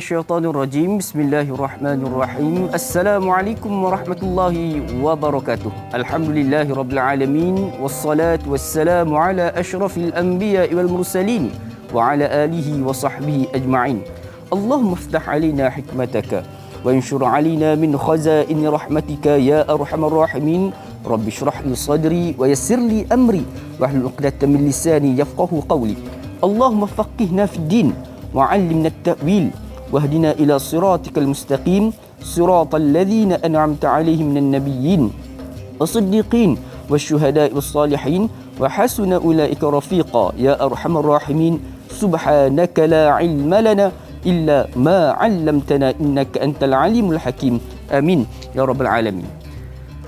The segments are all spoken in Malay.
minasyaitonir rajim. Bismillahirrahmanirrahim. Assalamualaikum warahmatullahi wabarakatuh. Alhamdulillahirabbil alamin wassalatu wassalamu ala asyrafil anbiya'i wal mursalin wa ala alihi wa sahbihi ajma'in. Allahumma iftah alaina hikmataka wa anshur alaina min khazaini rahmatika ya arhamar rahimin. Rabbi shrah li sadri wa yassir li amri wahlul 'uqdatam min lisani yafqahu qawli. Allahumma faqihna fid din wa'allimna at-ta'wil wahdina ila siratikal mustaqim siratal ladzina an'amta 'alaihim minan nabiyyin was-siddiqin wasyuhada'i was-salihin wa hasuna ulaika rafiqa ya arhamar rahimin. Subhanaka la 'ilma lana illa ma 'allamtana innaka antal alimul hakim. Amin ya rabbal alamin.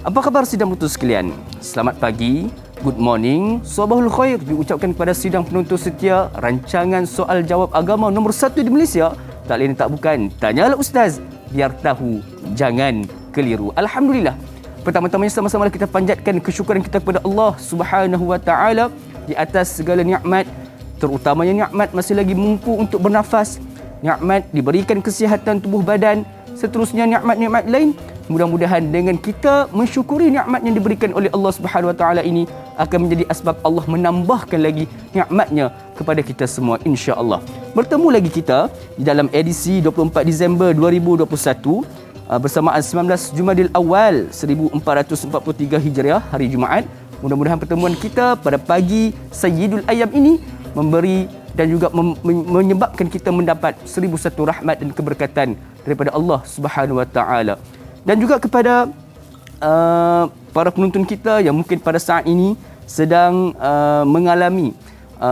Apa khabar sidang putus sekalian? Selamat pagi, good morning, sabahul khair diucapkan kepada sidang penonton setia rancangan soal jawab agama nombor 1 di Malaysia. Tak lain tak bukan, Tanyalah Ustaz, biar tahu jangan keliru. Alhamdulillah. Pertama-tamanya sama-sama kita panjatkan kesyukuran kita kepada Allah Subhanahu wa taala di atas segala nikmat, terutamanya nikmat masih lagi mampu untuk bernafas, nikmat diberikan kesihatan tubuh badan, seterusnya nikmat-nikmat lain. Mudah-mudahan dengan kita mensyukuri nikmat yang diberikan oleh Allah Subhanahu wa taala ini akan menjadi asbab Allah menambahkan lagi nikmatnya kepada kita semua insya-Allah. Bertemu lagi kita di dalam edisi 24 Disember 2021 bersamaan 19 Jumadil Awal 1443 Hijriah, hari Jumaat. Mudah-mudahan pertemuan kita pada pagi Sayyidul Ayyam ini memberi dan juga menyebabkan kita mendapat 1001 rahmat dan keberkatan daripada Allah Subhanahu wa taala. Dan juga kepada para penonton kita yang mungkin pada saat ini sedang mengalami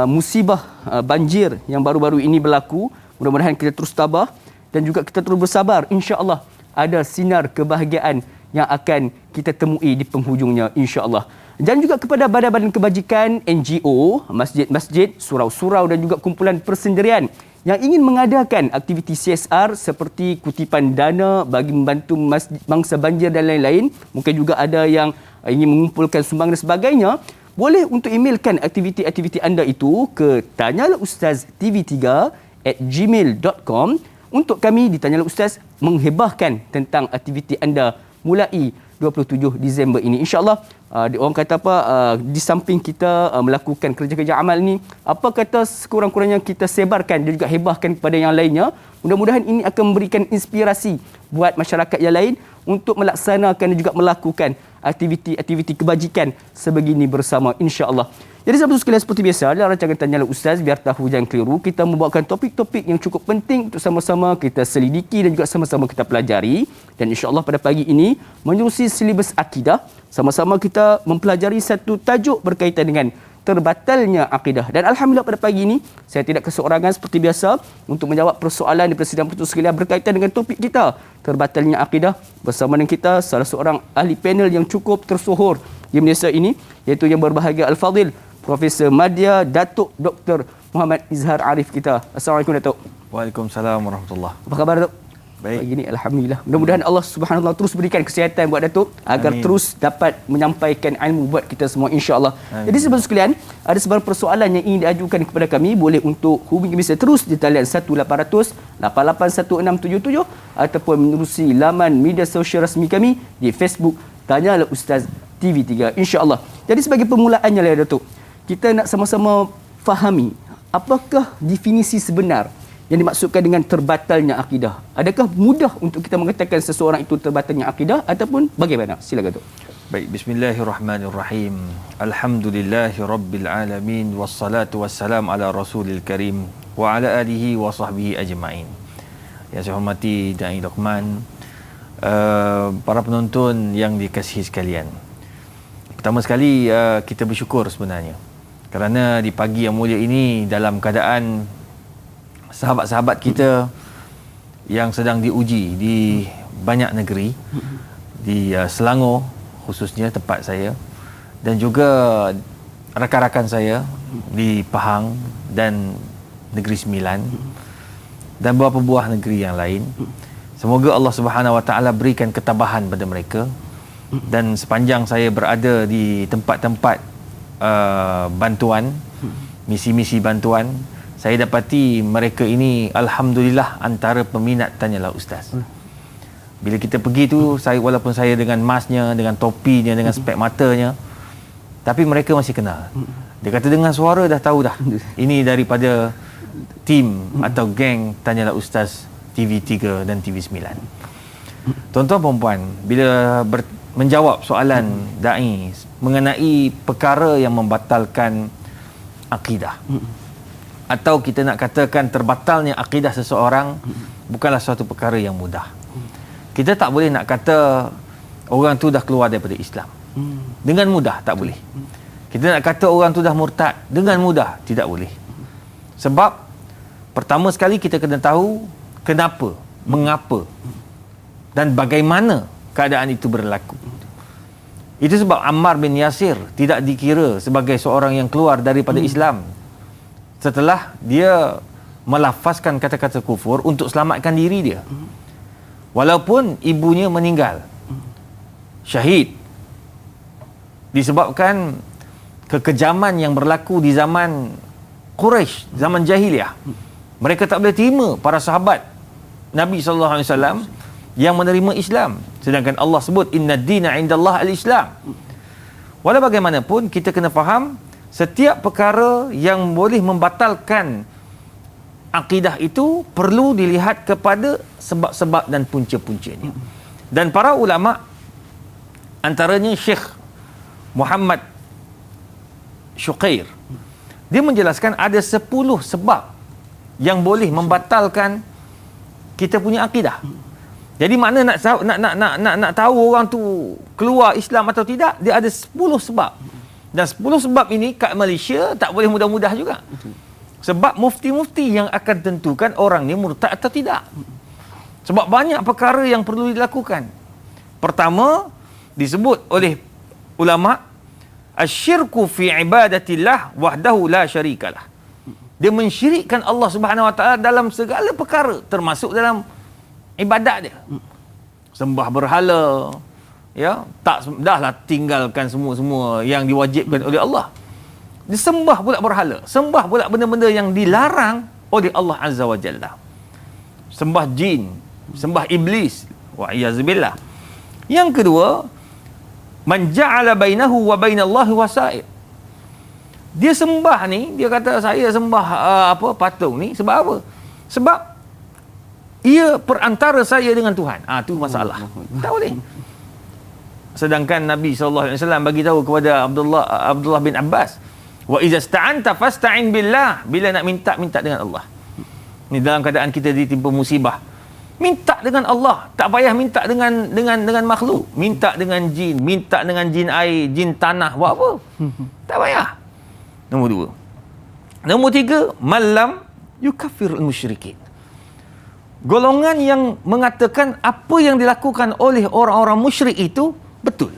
musibah banjir yang baru-baru ini berlaku. Mudah-mudahan kita terus tabah dan juga kita terus bersabar. InsyaAllah ada sinar kebahagiaan yang akan kita temui di penghujungnya insya-Allah. Dan juga kepada badan-badan kebajikan, NGO, masjid-masjid, surau-surau dan juga kumpulan persendirian yang ingin mengadakan aktiviti CSR seperti kutipan dana bagi membantu mangsa banjir dan lain-lain. Mungkin juga ada yang ingin mengumpulkan sumbangan dan sebagainya. Boleh untuk emailkan aktiviti-aktiviti anda itu ke tanyalahustaz.tv3@gmail.com untuk kami di Tanyalah Ustaz menghebahkan tentang aktiviti anda mulai 27 Disember ini. InsyaAllah, orang kata apa, di samping kita melakukan kerja-kerja amal ni, apa kata sekurang-kurangnya kita sebarkan dan juga hebahkan kepada yang lainnya. Mudah-mudahan ini akan memberikan inspirasi buat masyarakat yang lain untuk melaksanakan dan juga melakukan aktiviti-aktiviti kebajikan sebegini bersama insya-Allah. Jadi sahabat sekalian, seperti biasa dalam rancangan Tanyalah Ustaz biar tahu jangan keliru, kita membawakan topik-topik yang cukup penting untuk sama-sama kita selidiki dan juga sama-sama kita pelajari. Dan insya-Allah pada pagi ini menerusi silibus akidah, sama-sama kita mempelajari satu tajuk berkaitan dengan terbatalnya akidah. Dan alhamdulillah pada pagi ini saya tidak keseorangan seperti biasa untuk menjawab persoalan daripada sidang penonton sekalian berkaitan dengan topik kita terbatalnya akidah. Bersama dengan kita salah seorang ahli panel yang cukup tersohor di Malaysia ini, iaitu yang berbahagia Al-Fadhil Profesor Madya Datuk Dr. Muhammad Izhar Arif kita. Assalamualaikum Datuk. Waalaikumsalam warahmatullahi. Apa khabar Datuk? Baik. Pagi ini alhamdulillah. Mudah-mudahan Allah Subhanahu wa taala terus berikan kesihatan buat Datuk agar Amin. terus dapat menyampaikan ilmu buat kita semua insya-Allah. Jadi sahabat sekalian, ada sebarang persoalan yang ingin diajukan kepada kami, boleh untuk hubungi kami terus di talian 1800 881677 ataupun menerusi laman media sosial rasmi kami di Facebook Tanyalah Ustaz TV3 insya-Allah. Jadi sebagai permulaannya lah Datuk, kita nak sama-sama fahami apakah definisi sebenar yang dimaksudkan dengan terbatalnya akidah. Adakah mudah untuk kita mengatakan seseorang itu terbatalnya akidah ataupun bagaimana? Silakan Datuk. Baik, bismillahirrahmanirrahim. Alhamdulillahirabbil alamin wassalatu wassalam ala rasulil karim wa ala alihi wa sahbihi ajma'in. Yang saya hormati Dai Luqman, para penonton yang dikasihi sekalian. Pertama sekali kita bersyukur sebenarnya kerana di pagi yang mulia ini dalam keadaan sahabat-sahabat kita yang sedang diuji di banyak negeri, di Selangor khususnya tempat saya, dan juga rakan-rakan saya di Pahang dan Negeri Sembilan dan beberapa buah negeri yang lain. Semoga Allah Subhanahu Wa Taala berikan ketabahan pada mereka, dan sepanjang saya berada di tempat-tempat bantuan, misi-misi bantuan, saya dapati mereka ini alhamdulillah antara peminat Tanyalah Ustaz. Bila kita pergi tu, walaupun saya dengan masnya, dengan topinya, dengan spek matanya, tapi mereka masih kenal. Dia kata dengar suara dah tahu dah. Ini daripada tim atau geng Tanyalah Ustaz TV3 dan TV9. Tuan-tuan perempuan, bila menjawab soalan da'i mengenai perkara yang membatalkan akidah, atau kita nak katakan terbatalnya akidah seseorang, bukanlah suatu perkara yang mudah. Kita tak boleh nak kata orang tu dah keluar daripada Islam dengan mudah, tak boleh. Kita nak kata orang tu dah murtad dengan mudah, tidak boleh. Sebab pertama sekali kita kena tahu kenapa, mengapa dan bagaimana keadaan itu berlaku. Itu sebab Ammar bin Yasir tidak dikira sebagai seorang yang keluar daripada Islam setelah dia melafazkan kata-kata kufur untuk selamatkan diri dia. Walaupun ibunya meninggal syahid disebabkan kekejaman yang berlaku di zaman Quraisy, zaman jahiliah. Mereka tak boleh terima para sahabat Nabi SAW yang menerima Islam, sedangkan Allah sebut inna dina indallah al-Islam. Walau bagaimanapun kita kena faham setiap perkara yang boleh membatalkan akidah itu perlu dilihat kepada sebab-sebab dan punca-puncanya. Dan para ulama, antaranya Syekh Muhammad Syuqair, dia menjelaskan ada 10 sebab yang boleh membatalkan kita punya akidah. Jadi makna nak tahu orang tu keluar Islam atau tidak, dia ada 10 sebab. Dan 10 sebab ini kat Malaysia tak boleh mudah-mudah juga. Sebab mufti-mufti yang akan tentukan orang ni murtad atau tidak. Sebab banyak perkara yang perlu dilakukan. Pertama, disebut oleh ulama, asyirku fi ibadatillah wahdahu la syarikalah. Dia mensyirikkan Allah Subhanahu Wa Taala dalam segala perkara, termasuk dalam ibadat dia. Sembah berhala, ya, dahlah tinggalkan semua-semua yang diwajibkan oleh Allah. Dia sembah pula berhala, sembah pula benda-benda yang dilarang oleh Allah Azza wa Jalla. Sembah jin, sembah iblis, wa iyazubillah. Yang kedua, man ja'ala bainahu wa bainallahi wasaid. Dia sembah ni, dia kata saya sembah patung ni sebab apa? Sebab ia perantara saya dengan Tuhan. Tu masalah. Tak boleh. Sedangkan Nabi SAW bagi tahu kepada Abdullah bin Abbas, wa iza sta'anta fasta'in billah. Bila nak minta dengan Allah. Ni dalam keadaan kita ditimpa musibah, minta dengan Allah, tak payah minta dengan makhluk. Minta dengan jin, minta dengan jin air, jin tanah, buat apa? Tak payah. Nombor 2. Nombor 3, malam yukaffirul musyrikin. Golongan yang mengatakan apa yang dilakukan oleh orang-orang musyrik itu betul.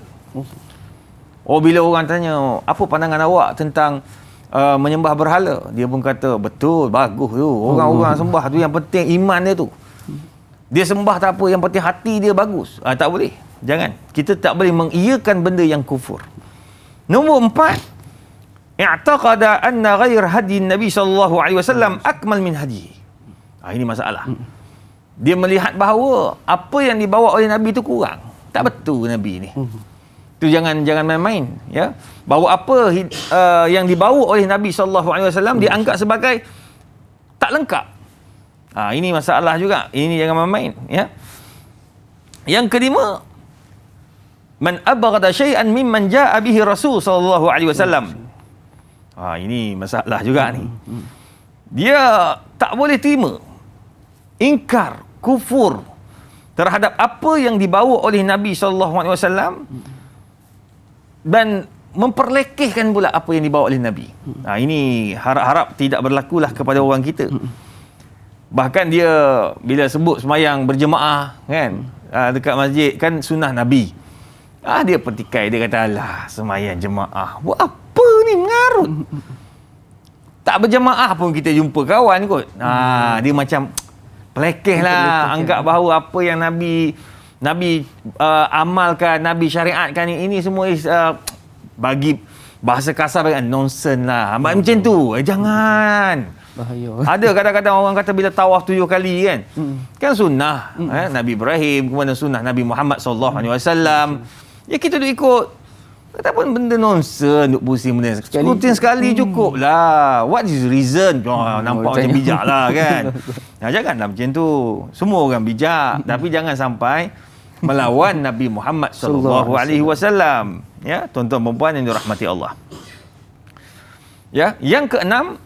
Bila orang tanya apa pandangan awak tentang menyembah berhala, dia pun kata betul, bagus tu. Orang-orang sembah tu yang penting iman dia tu. Dia sembah tak apa, yang penting hati dia bagus. Tak boleh. Jangan. Kita tak boleh mengiyakan benda yang kufur. Nombor 4, i'taqada anna ghair hadi Nabi sallallahu alaihi wasallam akmal min hadi. Ini masalah. Dia melihat bahawa apa yang dibawa oleh Nabi itu kurang. Tak betul Nabi ni. Tu jangan main-main, ya. Bahawa apa yang dibawa oleh Nabi sallallahu alaihi wasallam dianggap sebagai tak lengkap. Ini masalah juga. Ini jangan main-main, ya. Yang kelima, man abghada syai'an mimman jaa'a bihi Rasul sallallahu alaihi wasallam. Ini masalah juga ni. Dia tak boleh terima, ingkar, kufur terhadap apa yang dibawa oleh Nabi sallallahu alaihi wasallam dan memperlekehkan pula apa yang dibawa oleh Nabi. Ini harap-harap tidak berlakulah kepada orang kita. Bahkan dia bila sebut semayang berjemaah kan, dekat masjid kan sunnah Nabi. Dia petikai, dia kata alah semayang jemaah, buat apa ni mengarut. Tak berjemaah pun kita jumpa kawan kot. Dia macam pelekeh lah, anggap bahawa apa yang Nabi amalkan, Nabi syariatkan ini semua bagi bahasa kasar, nonsen lah. Macam tu. Jangan. Bahaya. Ada kadang-kadang orang kata bila tawaf 7 kali kan. Kan sunnah Nabi Ibrahim, kemudian sunnah Nabi Muhammad sallallahu alaihi wasallam. Ya kita duk ikut. Kata pun benda nonsen duk pusing benda. Rutin sekali cukup lah. What is the reason? Nampak macam bijak lah kan. Janganlah macam tu. Semua orang bijak, tapi jangan sampai melawan Nabi Muhammad sallallahu alaihi wasallam. Ya, tuan-tuan dan puan yang dirahmati Allah. Ya, yang keenam,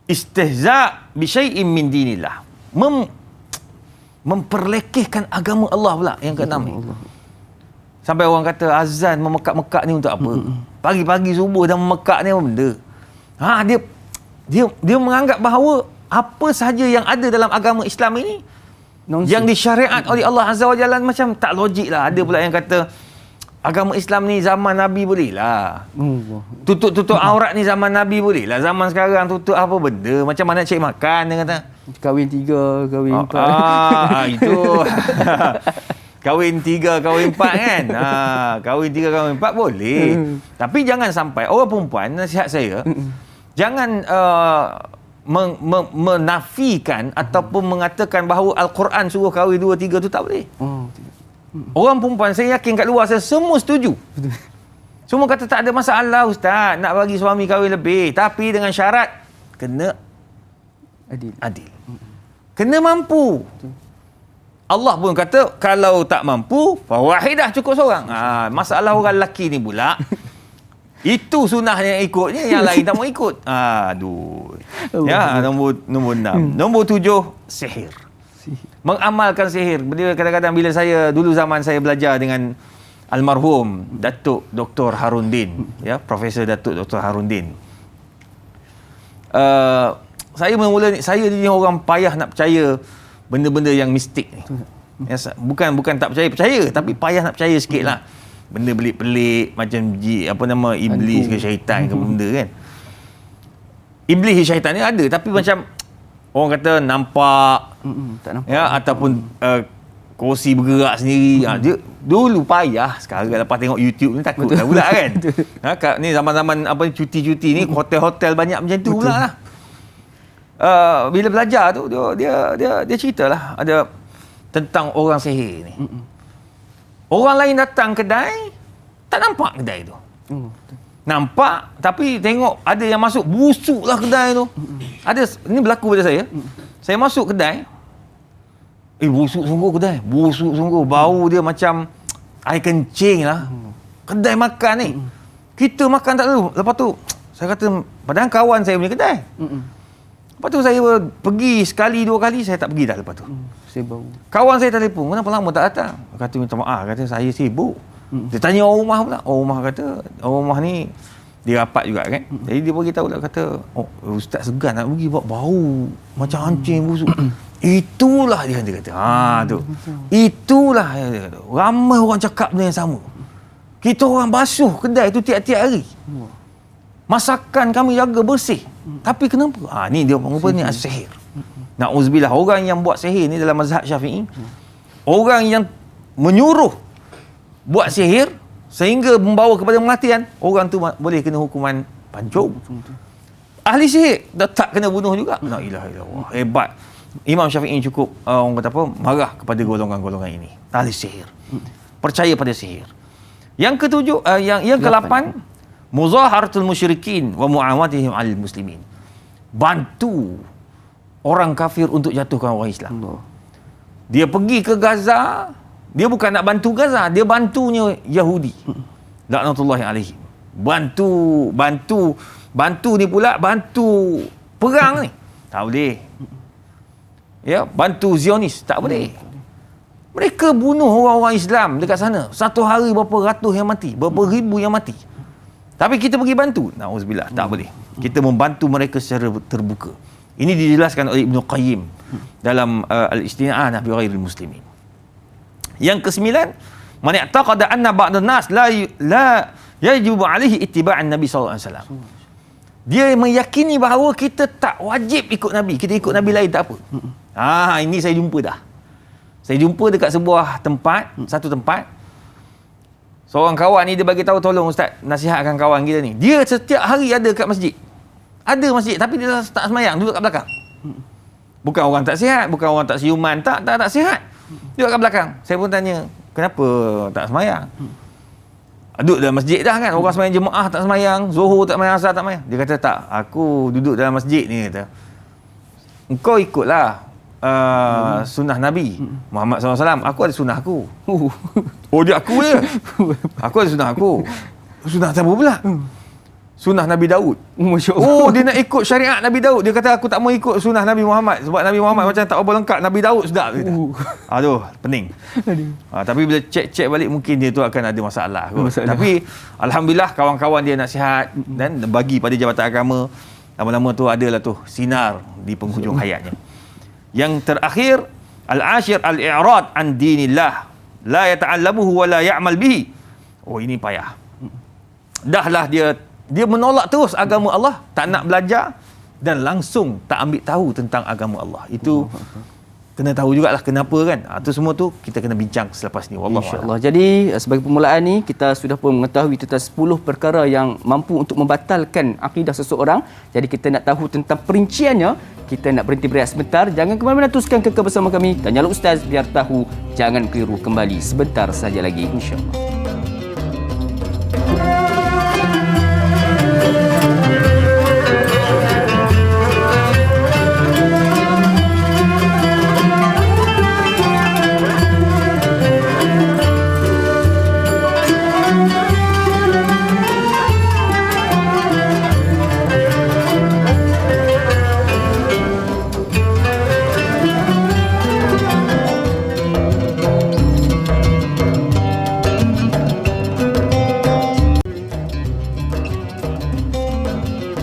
istihza bi syai'in min dinillah. Memperlekehkan agama Allah pula yang keenam ni. Sampai orang kata azan memekak-mekak ni untuk apa? Pagi-pagi subuh dah memekak ni apa benda? Dia menganggap bahawa apa sahaja yang ada dalam agama Islam ini yang disyariat oleh Allah Azza wa Jalla macam tak logik lah. Ada pula yang kata agama Islam ni zaman Nabi boleh lah. Tutup aurat ni zaman Nabi boleh lah. Zaman sekarang tutup apa benda? Macam mana cari makan dia kata. Kahwin 3, kahwin 4. Itu. Kahwin 3, kahwin 4 kan. Kahwin 3, kahwin 4 boleh. Tapi jangan sampai orang perempuan, nasihat saya, jangan menafikan ataupun mengatakan bahawa Al-Quran suruh kahwin 2, 3 tu tak boleh. Orang perempuan saya yakin kat luar saya semua setuju. Semua kata tak ada masalah ustaz nak bagi suami kahwin lebih, tapi dengan syarat kena adil. Kena mampu. Allah pun kata kalau tak mampu fawahidah, cukup seorang. Masalah orang lelaki ni pula itu sunnahnya ikutnya, yang lain tak mau ikut. Aduh. Ya, nombor 6. Nombor 7, sihir. Mengamalkan sihir. Kadang-kadang bila saya dulu zaman saya belajar dengan almarhum Datuk Dr. Harundin, ya, Profesor Datuk Dr. Harundin. Saya ni orang payah nak percaya benda-benda yang mistik ni. Ya, bukan tak percaya, tapi payah nak percaya sikit lah. Benda pelik-pelik macam iblis ke syaitan ke benda kan. Iblis ke syaitan ni ada, tapi macam orang kata nampak, tak nampak. Ya, ataupun kursi bergerak sendiri. Dia dulu payah, sekarang lepas tengok YouTube ni takut lah pula kan. Ni zaman-zaman cuti-cuti ni hotel-hotel banyak macam tu pula lah. Bila belajar tu dia ceritalah ada tentang orang sihir ni. Orang lain datang kedai tak nampak kedai tu. Nampak tapi tengok ada yang masuk, busuklah kedai tu. Ini berlaku pada saya. Saya masuk kedai, busuk sungguh kedai. Busuk sungguh, bau dia macam air kencing lah. Kedai makan ni. Kita makan tak tahu. Lepas tu saya kata padahal kawan saya punya kedai. Lepas tu saya pergi sekali, 2 kali, saya tak pergi dah lepas tu. Saya bau. Kawan saya telefon, kenapa lama tak datang? Kata minta maaf, kata saya sibuk. Dia tanya orang rumah pula. Orang rumah kata, orang rumah ni dia rapat juga kan. Jadi dia beritahu lah, kata, ustaz segan nak pergi buat bau macam hancing busuk. Itulah dia kata. Tu. Itulah dia kata. Ramai orang cakap benda yang sama. Kita orang basuh kedai tu tiap-tiap hari. Masakan kami jaga bersih. Tapi kenapa? Ni dia rupanya sihir. Na'udzubillah, orang yang buat sihir ni dalam mazhab Syafi'i, orang yang menyuruh buat sihir sehingga membawa kepada kematian, orang tu boleh kena hukuman pancung. Ahli sihir tak kena bunuh juga. La ilaha illallah. Hebat. Imam Syafi'i cukup orang kata apa, marah kepada golongan-golongan ini. Ahli sihir. Percaya pada sihir. Yang ketujuh, yang ke-8, muzaharatul musyrikin wa mu'awatihim 'alal muslimin. Bantu orang kafir untuk jatuhkan orang Islam. Dia pergi ke Gaza, dia bukan nak bantu Gaza, dia bantunya Yahudi. Laknatullahi alaihim. Bantu ni pula bantu perang ni. Tak boleh. Ya, bantu Zionis tak boleh. Mereka bunuh orang-orang Islam dekat sana. Satu hari berapa ratus yang mati, berapa ribu yang mati. Tapi kita pergi bantu. Na'udzubillah, tak boleh. Kita membantu mereka secara terbuka. Ini dijelaskan oleh Ibnu Qayyim dalam Al-Istina'ah bi ghairil muslimin. Yang ke-9, man i'taqada anna ba'd an-nas la yajibu 'alaihi ittiba'an Nabi sallallahu alaihi wasallam. Dia meyakini bahawa kita tak wajib ikut Nabi, kita ikut Nabi lain tak apa. Ini saya jumpa dah. Saya jumpa dekat sebuah tempat, satu tempat. Seorang kawan ni dia bagi tahu, tolong ustaz nasihatkan kawan kita ni. Dia setiap hari ada kat masjid. Ada masjid tapi dia tak semayang, duduk kat belakang. Bukan orang tak sihat, bukan orang tak siuman, tak sihat. Duduk kat belakang. Saya pun tanya, kenapa tak semayang? Duduk dalam masjid dah kan, orang semayang jemaah tak semayang, Zuhur tak semayang, Asar tak semayang. Dia kata tak, aku duduk dalam masjid ni, kata. Engkau ikutlah sunnah Nabi Muhammad SAW. Aku ada sunnah aku. Oh, dia aku je. Aku ada sunnah aku. Sunnah siapa pula? Sunnah Nabi Daud. Masya Allah. Oh, dia nak ikut syariat Nabi Daud. Dia kata aku tak mau ikut sunnah Nabi Muhammad sebab Nabi Muhammad macam tak apa lengkap. Nabi Daud sedap. Aduh, pening. Tapi bila cek balik mungkin dia tu akan ada masalah. Tapi alhamdulillah kawan-kawan dia nasihat dan bagi pada jabatan agama. Lama-lama tu adalah tu sinar di penghujung hayatnya. Yang terakhir, al-ashir al-i'rad an dinillah. La yata'allamuhu wa la ya'mal bihi. Oh, ini payah. Dahlah dia menolak terus agama Allah, tak nak belajar dan langsung tak ambil tahu tentang agama Allah. Itu kena tahu jugalah kenapa kan. Itu semua tu kita kena bincang selepas ni. Wallahu InsyaAllah. Jadi sebagai permulaan ni kita sudah pun mengetahui tentang 10 perkara yang mampu untuk membatalkan akidah seseorang. Jadi kita nak tahu tentang perinciannya. Kita nak berhenti berehat sebentar. Jangan ke mana-mana, teruskan kekal bersama kami. Tanyalah Ustaz biar tahu, jangan keliru. Kembali sebentar saja lagi insya-Allah.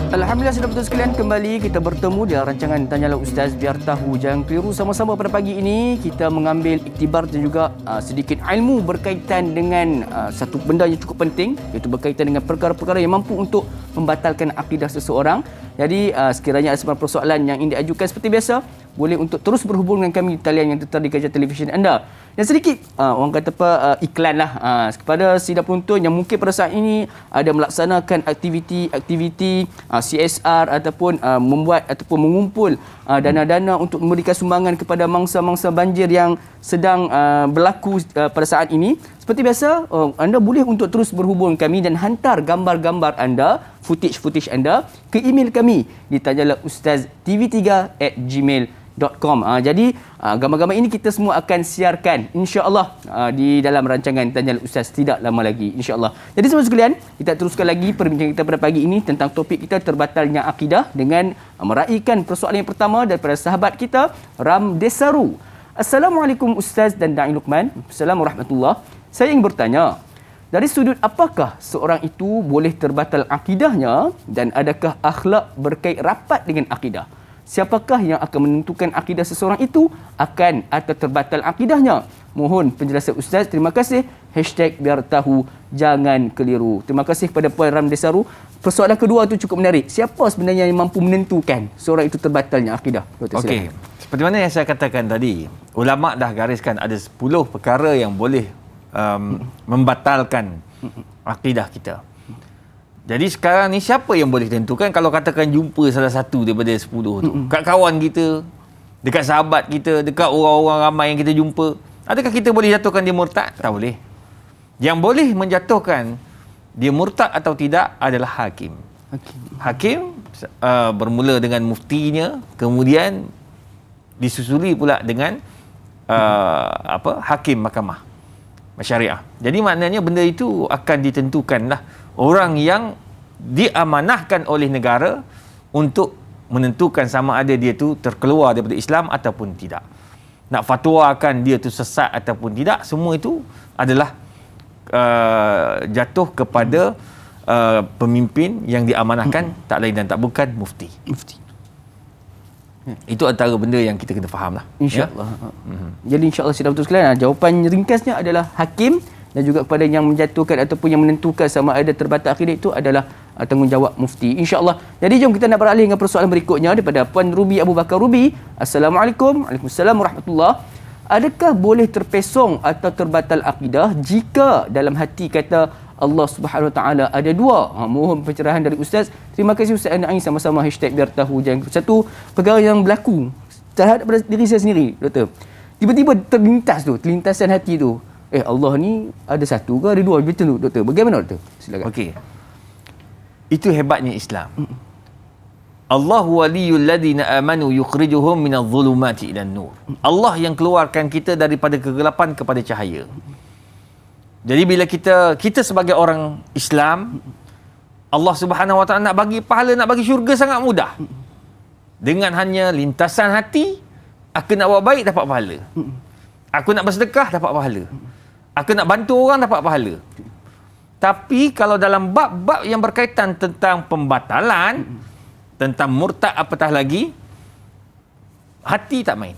Alhamdulillah sudah betul sekalian, kembali kita bertemu di rancangan Tanyalah Ustaz biar tahu jangan keliru. Sama-sama pada pagi ini kita mengambil iktibar dan juga sedikit ilmu berkaitan dengan satu benda yang cukup penting, iaitu berkaitan dengan perkara-perkara yang mampu untuk membatalkan akidah seseorang. Jadi sekiranya ada sebarang persoalan yang ingin diajukan seperti biasa, boleh untuk terus berhubung dengan kami di talian yang tertera di kaca televisyen anda. Dan sedikit orang kata iklan lah kepada sidang penonton yang mungkin pada saat ini ada melaksanakan aktiviti CSR ataupun membuat ataupun mengumpul dana-dana untuk memberikan sumbangan kepada mangsa-mangsa banjir yang sedang berlaku pada saat ini. Seperti biasa, anda boleh untuk terus berhubung kami dan hantar gambar-gambar anda, footage anda ke email kami di tanyahlahustaztv3@gmail.com. Jadi gambar-gambar ini kita semua akan siarkan insya-Allah di dalam rancangan Tanyalah Ustaz tidak lama lagi insya-Allah. Jadi semua sekalian, kita teruskan lagi perbincangan kita pada pagi ini tentang topik kita terbatalnya akidah dengan meraihkan persoalan yang pertama daripada sahabat kita Ram Desaru. Assalamualaikum Ustaz dan Da'i Luqman. Assalamualaikum warahmatullahi. Saya ingin bertanya, dari sudut apakah seorang itu boleh terbatal akidahnya dan adakah akhlak berkait rapat dengan akidah? Siapakah yang akan menentukan akidah seseorang itu akan atau terbatal akidahnya? Mohon penjelasan Ustaz. Terima kasih. #biar tahu jangan keliru. Terima kasih kepada Puan Ram Desaru. Persoalan kedua itu cukup menarik. Siapa sebenarnya yang mampu menentukan seorang itu terbatalnya akidah? Okey. Seperti mana yang saya katakan tadi, ulama dah gariskan ada 10 perkara yang boleh membatalkan akidah kita. Jadi sekarang ni siapa yang boleh tentukan kalau katakan jumpa salah satu daripada 10 tu? Kat kawan kita, dekat sahabat kita, dekat orang-orang ramai yang kita jumpa. Adakah kita boleh jatuhkan dia murtad? Tak boleh. Yang boleh menjatuhkan dia murtad atau tidak adalah hakim. Hakim bermula dengan muftinya, kemudian disusuli pula dengan hakim mahkamah syariah. Jadi maknanya benda itu akan ditentukanlah orang yang diamanahkan oleh negara untuk menentukan sama ada dia tu terkeluar daripada Islam ataupun tidak. Nak fatwakan dia tu sesat ataupun tidak, semua itu adalah jatuh kepada pemimpin yang diamanahkan, tak lain dan tak bukan mufti. Itu antara benda yang kita kena faham lah. InsyaAllah. Jadi insyaAllah sudah betul sekalian. Jawapan ringkasnya adalah hakim, dan juga kepada yang menjatuhkan ataupun yang menentukan sama ada terbatal akidah itu adalah tanggungjawab mufti. InsyaAllah. Jadi jom kita nak beralih dengan persoalan berikutnya daripada Puan Ruby Abu Bakar Ruby. Assalamualaikum. Waalaikumsalam warahmatullahi. Adakah boleh terpesong atau terbatal akidah jika dalam hati kata Allah Subhanahu Wa Taala ada dua. Mohon pencerahan dari Ustaz. Terima kasih Ustaz Naim, sama-sama hashtag biar tahu. Satu perkara yang berlaku terhadap diri saya sendiri, Doktor. Tiba-tiba terlintasan hati tu. Allah ni ada satu ke ada dua? Betul Doktor. Bagaimana Doktor? Silakan. Okey. Itu hebatnya Islam. Allahu waliyul ladzina amanu yukhrijuhum minadh dhulumati ilan nur. Allah yang keluarkan kita daripada kegelapan kepada cahaya. Jadi bila kita sebagai orang Islam, Allah Subhanahu Wa Taala nak bagi pahala, nak bagi syurga sangat mudah. Dengan hanya lintasan hati, aku nak buat baik dapat pahala. Aku nak bersedekah dapat pahala. Aku nak bantu orang dapat pahala. Tapi kalau dalam bab-bab yang berkaitan tentang pembatalan, tentang murtad apatah lagi, hati tak main.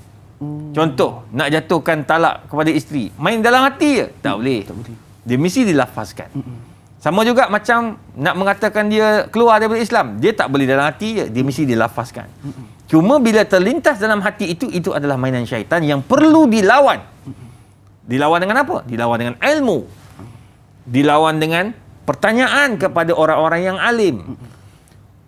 Contoh, nak jatuhkan talak kepada isteri, main dalam hati je? Tak boleh. Dia mesti dilafazkan. Sama juga macam nak mengatakan dia keluar daripada Islam, dia tak boleh dalam hati je, dia mesti dilafazkan. Cuma bila terlintas dalam hati itu adalah mainan syaitan yang perlu dilawan. Dilawan dengan apa? Dilawan dengan ilmu. Dilawan dengan pertanyaan kepada orang-orang yang alim.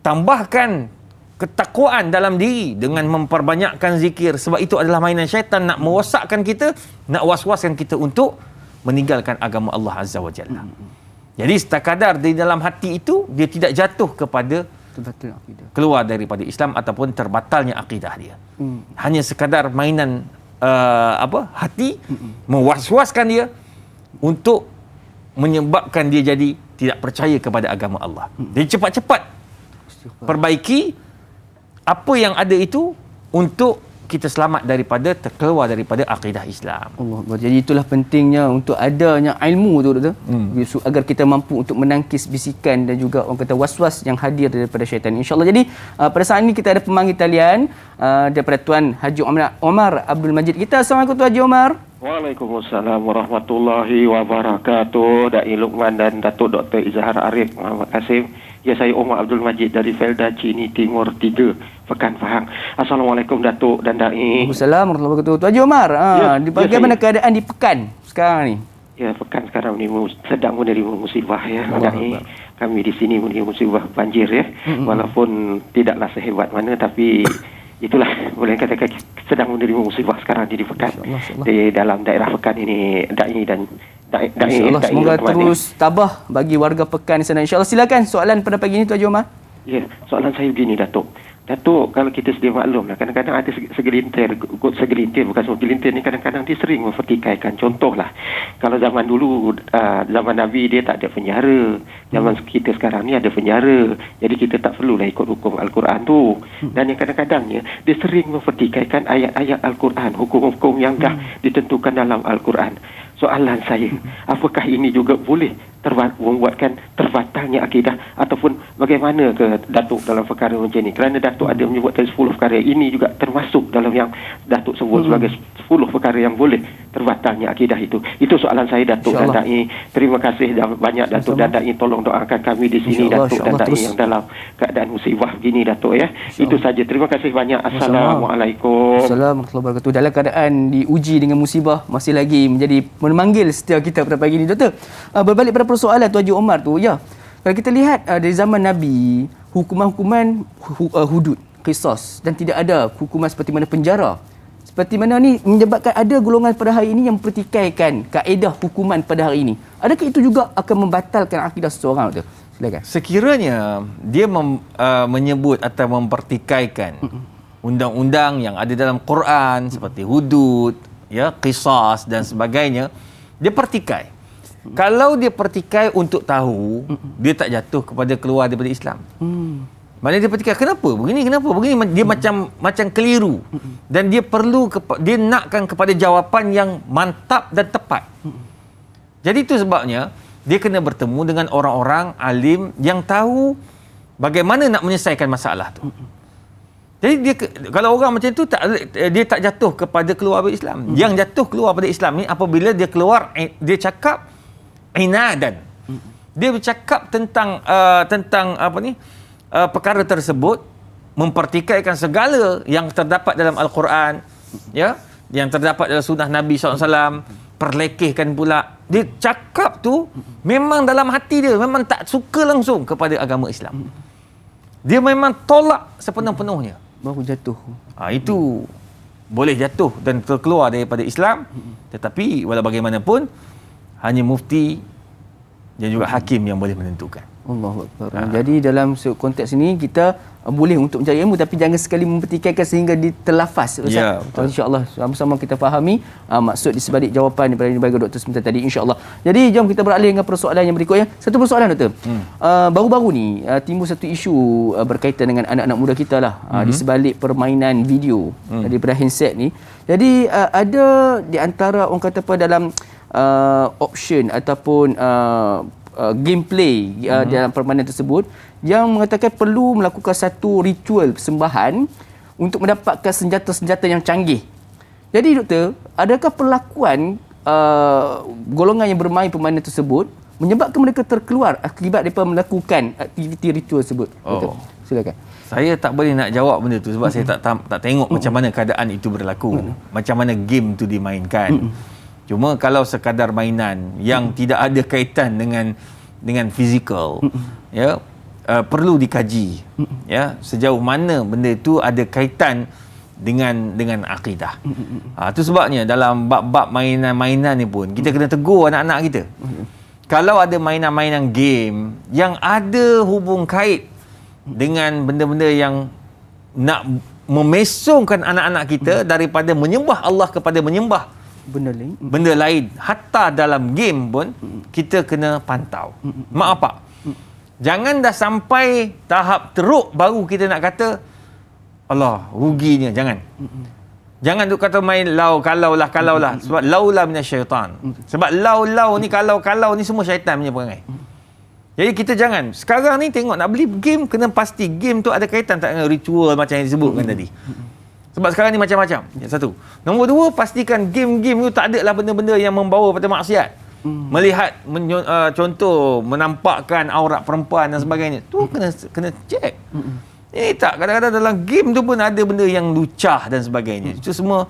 Tambahkan ketakwaan dalam diri dengan memperbanyakkan zikir, sebab itu adalah mainan syaitan nak merosakkan kita, nak was-waskan kita untuk meninggalkan agama Allah Azza wa Jalla. Jadi sekadar di dalam hati itu dia tidak jatuh kepada keluar daripada Islam ataupun terbatalnya akidah dia. Hanya sekadar mainan hati, mewas-waskan dia untuk menyebabkan dia jadi tidak percaya kepada agama Allah. Jadi cepat-cepat perbaiki apa yang ada itu untuk kita selamat daripada terkeluar daripada akidah Islam. Allah. Jadi itulah pentingnya untuk adanya ilmu tu, Doktor. Agar kita mampu untuk menangkis bisikan dan juga orang kata was-was yang hadir daripada syaitan. InsyaAllah. Jadi pada saat ini kita ada pemanggil talian daripada Tuan Haji Omar Abdul Majid kita. Assalamualaikum Tuan Haji Omar. Waalaikumsalam warahmatullahi wabarakatuh. Da'i Luqman dan Datuk Dr. Izhar Arif Muhammad Kasim. Ya, saya Omar Abdul Majid dari Felda Cini Timur 3, Pekan Pahang. Assalamualaikum Datuk dan Da'i. Waalaikumsalam warahmatullahi wabarakatuh. Tuan Haji Omar, bagaimana keadaan di Pekan sekarang ni? Ya, Pekan sekarang ni sedang menerima musibah ya, Da'i. Kami di sini menerima musibah banjir ya. Walaupun tidaklah sehebat mana, tapi itulah boleh katakan sedang menerima musibah sekarang di Pekan. Di dalam daerah Pekan ini, Da'i dan InsyaAllah semoga terus tabah bagi warga Pekan di sana. InsyaAllah. Silakan soalan pada pagi ini Tuan Haji Omar. Ya, soalan saya begini Datuk. Datuk, kalau kita sedia maklum lah, kadang-kadang ada segelintir, bukan semua gelintir ni kadang-kadang dia sering mempertikaikan. Contohlah, kalau zaman dulu, zaman Nabi dia tak ada penjara. Zaman kita sekarang ni ada penjara. Jadi kita tak perlulah ikut hukum Al-Quran tu. Dan yang kadang-kadangnya, dia sering mempertikaikan ayat-ayat Al-Quran, hukum-hukum yang dah ditentukan dalam Al-Quran. Soalan saya, apakah ini juga boleh membuatkan terbatalnya akidah ataupun bagaimana ke Datuk dalam perkara macam ni? Kerana Datuk ada menyebutkan 10 perkara, ini juga termasuk dalam yang Datuk sebut sebagai 10 perkara yang boleh terbatalnya akidah itu. Itu soalan saya Datuk dan Da'i. Terima kasih banyak Datuk dan Da'i, tolong doakan kami di sini Datuk dan Da'i yang dalam keadaan musibah begini Datuk ya. Itu saja. Terima kasih banyak. Assalamualaikum. Assalamualaikum warahmatullahi wabarakatuh. Dalam keadaan diuji dengan musibah, masih lagi menjadi memanggil setiap kita pada pagi ini. Doktor, berbalik pada persoalan Tuan Haji Omar tu, ya, kalau kita lihat dari zaman Nabi, hukuman-hukuman hudud, qisas, dan tidak ada hukuman seperti mana penjara. Seperti mana ni menyebabkan ada golongan pada hari ini yang mempertikaikan kaedah hukuman pada hari ini. Adakah itu juga akan membatalkan akidah seseorang, Doktor? Silakan. Sekiranya dia menyebut atau mempertikaikan undang-undang yang ada dalam Quran seperti hudud, ya, qisas dan sebagainya, dia pertikai. Kalau dia pertikai untuk tahu, dia tak jatuh kepada keluar daripada Islam. Maknanya dia pertikai, kenapa begini, dia macam keliru. Dan dia perlu dia nakkan kepada jawapan yang mantap dan tepat. Jadi itu sebabnya dia kena bertemu dengan orang-orang alim yang tahu bagaimana nak menyelesaikan masalah tu. Jadi kalau orang macam tu dia tak jatuh kepada keluar dari Islam. Yang jatuh keluar dari Islam ni apabila dia keluar, dia cakap inadan. Dia bercakap tentang perkara tersebut, mempertikaikan segala yang terdapat dalam Al-Quran, ya, yang terdapat dalam sunnah Nabi SAW, perlekehkan pula. Dia cakap tu memang dalam hati dia memang tak suka langsung kepada agama Islam. Dia memang tolak sepenuh-penuhnya. Baru jatuh. Itu boleh jatuh dan terkeluar daripada Islam. Tetapi walau bagaimanapun hanya mufti dan juga hakim yang boleh menentukan. Allahu Akbar. Jadi dalam konteks ini kita boleh untuk mencari ilmu tapi jangan sekali mempertikaikan sehingga diterlafaz. Ya, InsyaAllah sama-sama kita fahami maksud di sebalik jawapan daripada Dr. sebentar tadi, insyaAllah. Jadi jom kita beralih dengan persoalan yang berikutnya. Satu persoalan, Doktor. Baru-baru ni timbul satu isu berkaitan dengan anak-anak muda kita lah, di sebalik permainan video daripada handset ni. Jadi ada di antara orang kata apa dalam option ataupun gameplay dalam permainan tersebut yang mengatakan perlu melakukan satu ritual persembahan untuk mendapatkan senjata-senjata yang canggih. Jadi doktor, adakah perlakuan golongan yang bermain permainan tersebut menyebabkan mereka terkeluar akibat mereka melakukan aktiviti ritual tersebut? Doktor, silakan. Saya tak boleh nak jawab benda tu sebab saya tak tengok macam mana keadaan itu berlaku, macam mana game tu dimainkan. Cuma kalau sekadar mainan yang tidak ada kaitan dengan fizikal, ya, perlu dikaji, ya, sejauh mana benda itu ada kaitan dengan akidah. Itu sebabnya dalam bab-bab mainan-mainan ni pun kita kena tegur anak-anak kita. Kalau ada mainan-mainan game yang ada hubung kait dengan benda-benda yang nak memesongkan anak-anak kita daripada menyembah Allah kepada menyembah benda lain, hatta dalam game pun kita kena pantau. Mak apa? Jangan dah sampai tahap teruk baru kita nak kata Allah ruginya. Jangan duk kata main kalau lah sebab laulah minasyaitan. Sebab lau ni kalau ni semua syaitan punya perangai. Jadi kita jangan sekarang ni tengok nak beli game kena pasti game tu ada kaitan tak dengan ritual macam yang disebutkan tadi. Sebab sekarang ni macam-macam. Satu. Nombor dua, pastikan game-game tu tak ada lah benda-benda yang membawa pada maksiat. Melihat, contoh, menampakkan aurat perempuan dan sebagainya. Tu kena cek. Ini tak, kadang-kadang dalam game tu pun ada benda yang lucah dan sebagainya. Itu semua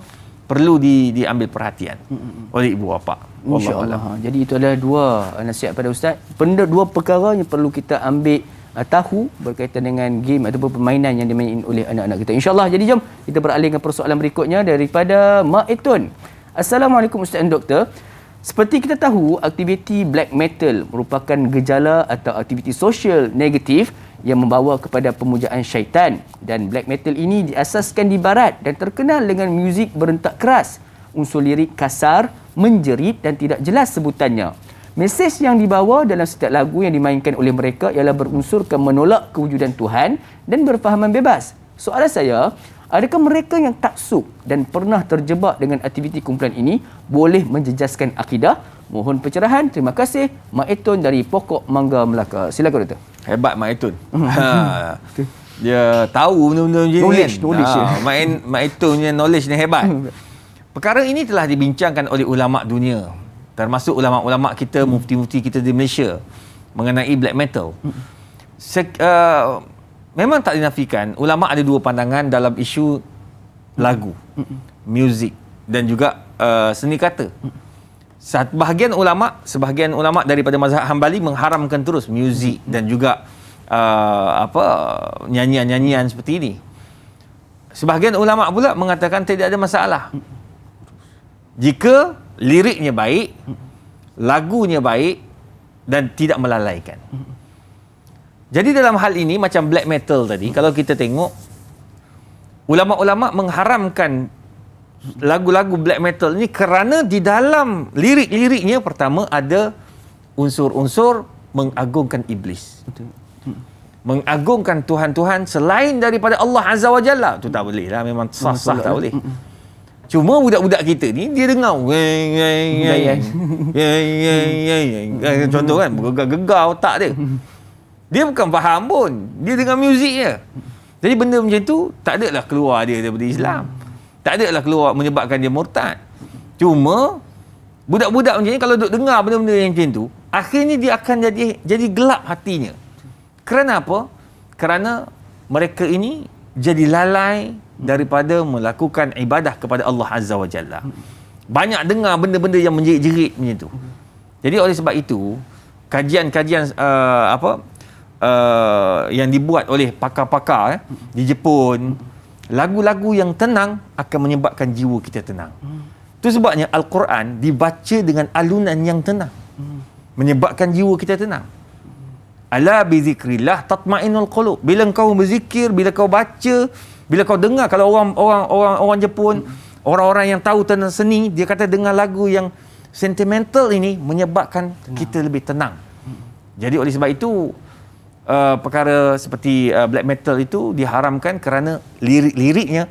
perlu diambil perhatian oleh ibu bapa. InsyaAllah. Jadi itu adalah dua nasihat pada Ustaz. Dua perkara yang perlu kita ambil tahu berkaitan dengan game ataupun permainan yang dimainin oleh anak-anak kita. InsyaAllah. Jadi jom kita beralih ke persoalan berikutnya daripada Mak Etun. Assalamualaikum Ustaz dan Doktor. Seperti kita tahu, aktiviti black metal merupakan gejala atau aktiviti sosial negatif yang membawa kepada pemujaan syaitan. Dan black metal ini diasaskan di barat dan terkenal dengan muzik berentak keras, unsur lirik kasar, menjerit dan tidak jelas sebutannya. Mesej yang dibawa dalam setiap lagu yang dimainkan oleh mereka ialah berunsurkan menolak kewujudan Tuhan dan berfahaman bebas. Soalan saya, adakah mereka yang taksub dan pernah terjebak dengan aktiviti kumpulan ini boleh menjejaskan akidah? Mohon pencerahan. Terima kasih. Mak Etun dari Pokok Mangga Melaka. Silakan Doktor. Hebat Mak Etun. Dia tahu benda-benda macam ni. Knowledge. Mak Etun punya knowledge ni hebat. Perkara ini telah dibincangkan oleh ulama dunia, termasuk ulama-ulama kita, mufti-mufti kita di Malaysia mengenai black metal. Memang tak dinafikan ulama ada dua pandangan dalam isu lagu, muzik dan juga seni kata. Sebahagian ulama daripada mazhab Hambali mengharamkan terus muzik dan juga nyanyian-nyanyian seperti ini. Sebahagian ulama pula mengatakan tidak ada masalah jika liriknya baik, lagunya baik dan tidak melalaikan. Jadi dalam hal ini macam black metal tadi, kalau kita tengok ulama-ulama mengharamkan lagu-lagu black metal ini kerana di dalam lirik-liriknya pertama ada unsur-unsur mengagungkan iblis. Mengagungkan Tuhan-Tuhan selain daripada Allah Azza wa Jalla. Itu tak boleh lah, memang sah-sah tak boleh. Cuma budak-budak kita ni dia dengar contoh kan, gegar otak dia. Dia bukan faham pun, dia dengar muzik je. Jadi benda macam tu tak adalah keluar dia daripada Islam. Tak adalah keluar menyebabkan dia murtad. Cuma budak-budak macam ni kalau duk dengar benda-benda yang macam tu, akhirnya dia akan jadi gelap hatinya. Kerana apa? Kerana mereka ini jadi lalai daripada melakukan ibadah kepada Allah Azza wa Jalla. banyak dengar benda-benda yang menjerit-jerit macam tu. Jadi oleh sebab itu, kajian-kajian yang dibuat oleh pakar-pakar di Jepun, lagu-lagu yang tenang akan menyebabkan jiwa kita tenang. Itu sebabnya Al-Quran dibaca dengan alunan yang tenang, menyebabkan jiwa kita tenang. Ala bi zikrillah tatma'innul qulub. Bila kau berzikir, bila kau baca, bila kau dengar, kalau orang Jepun, orang-orang yang tahu tentang seni, dia kata dengar lagu yang sentimental ini menyebabkan kita lebih tenang. Jadi oleh sebab itu perkara seperti black metal itu diharamkan kerana liriknya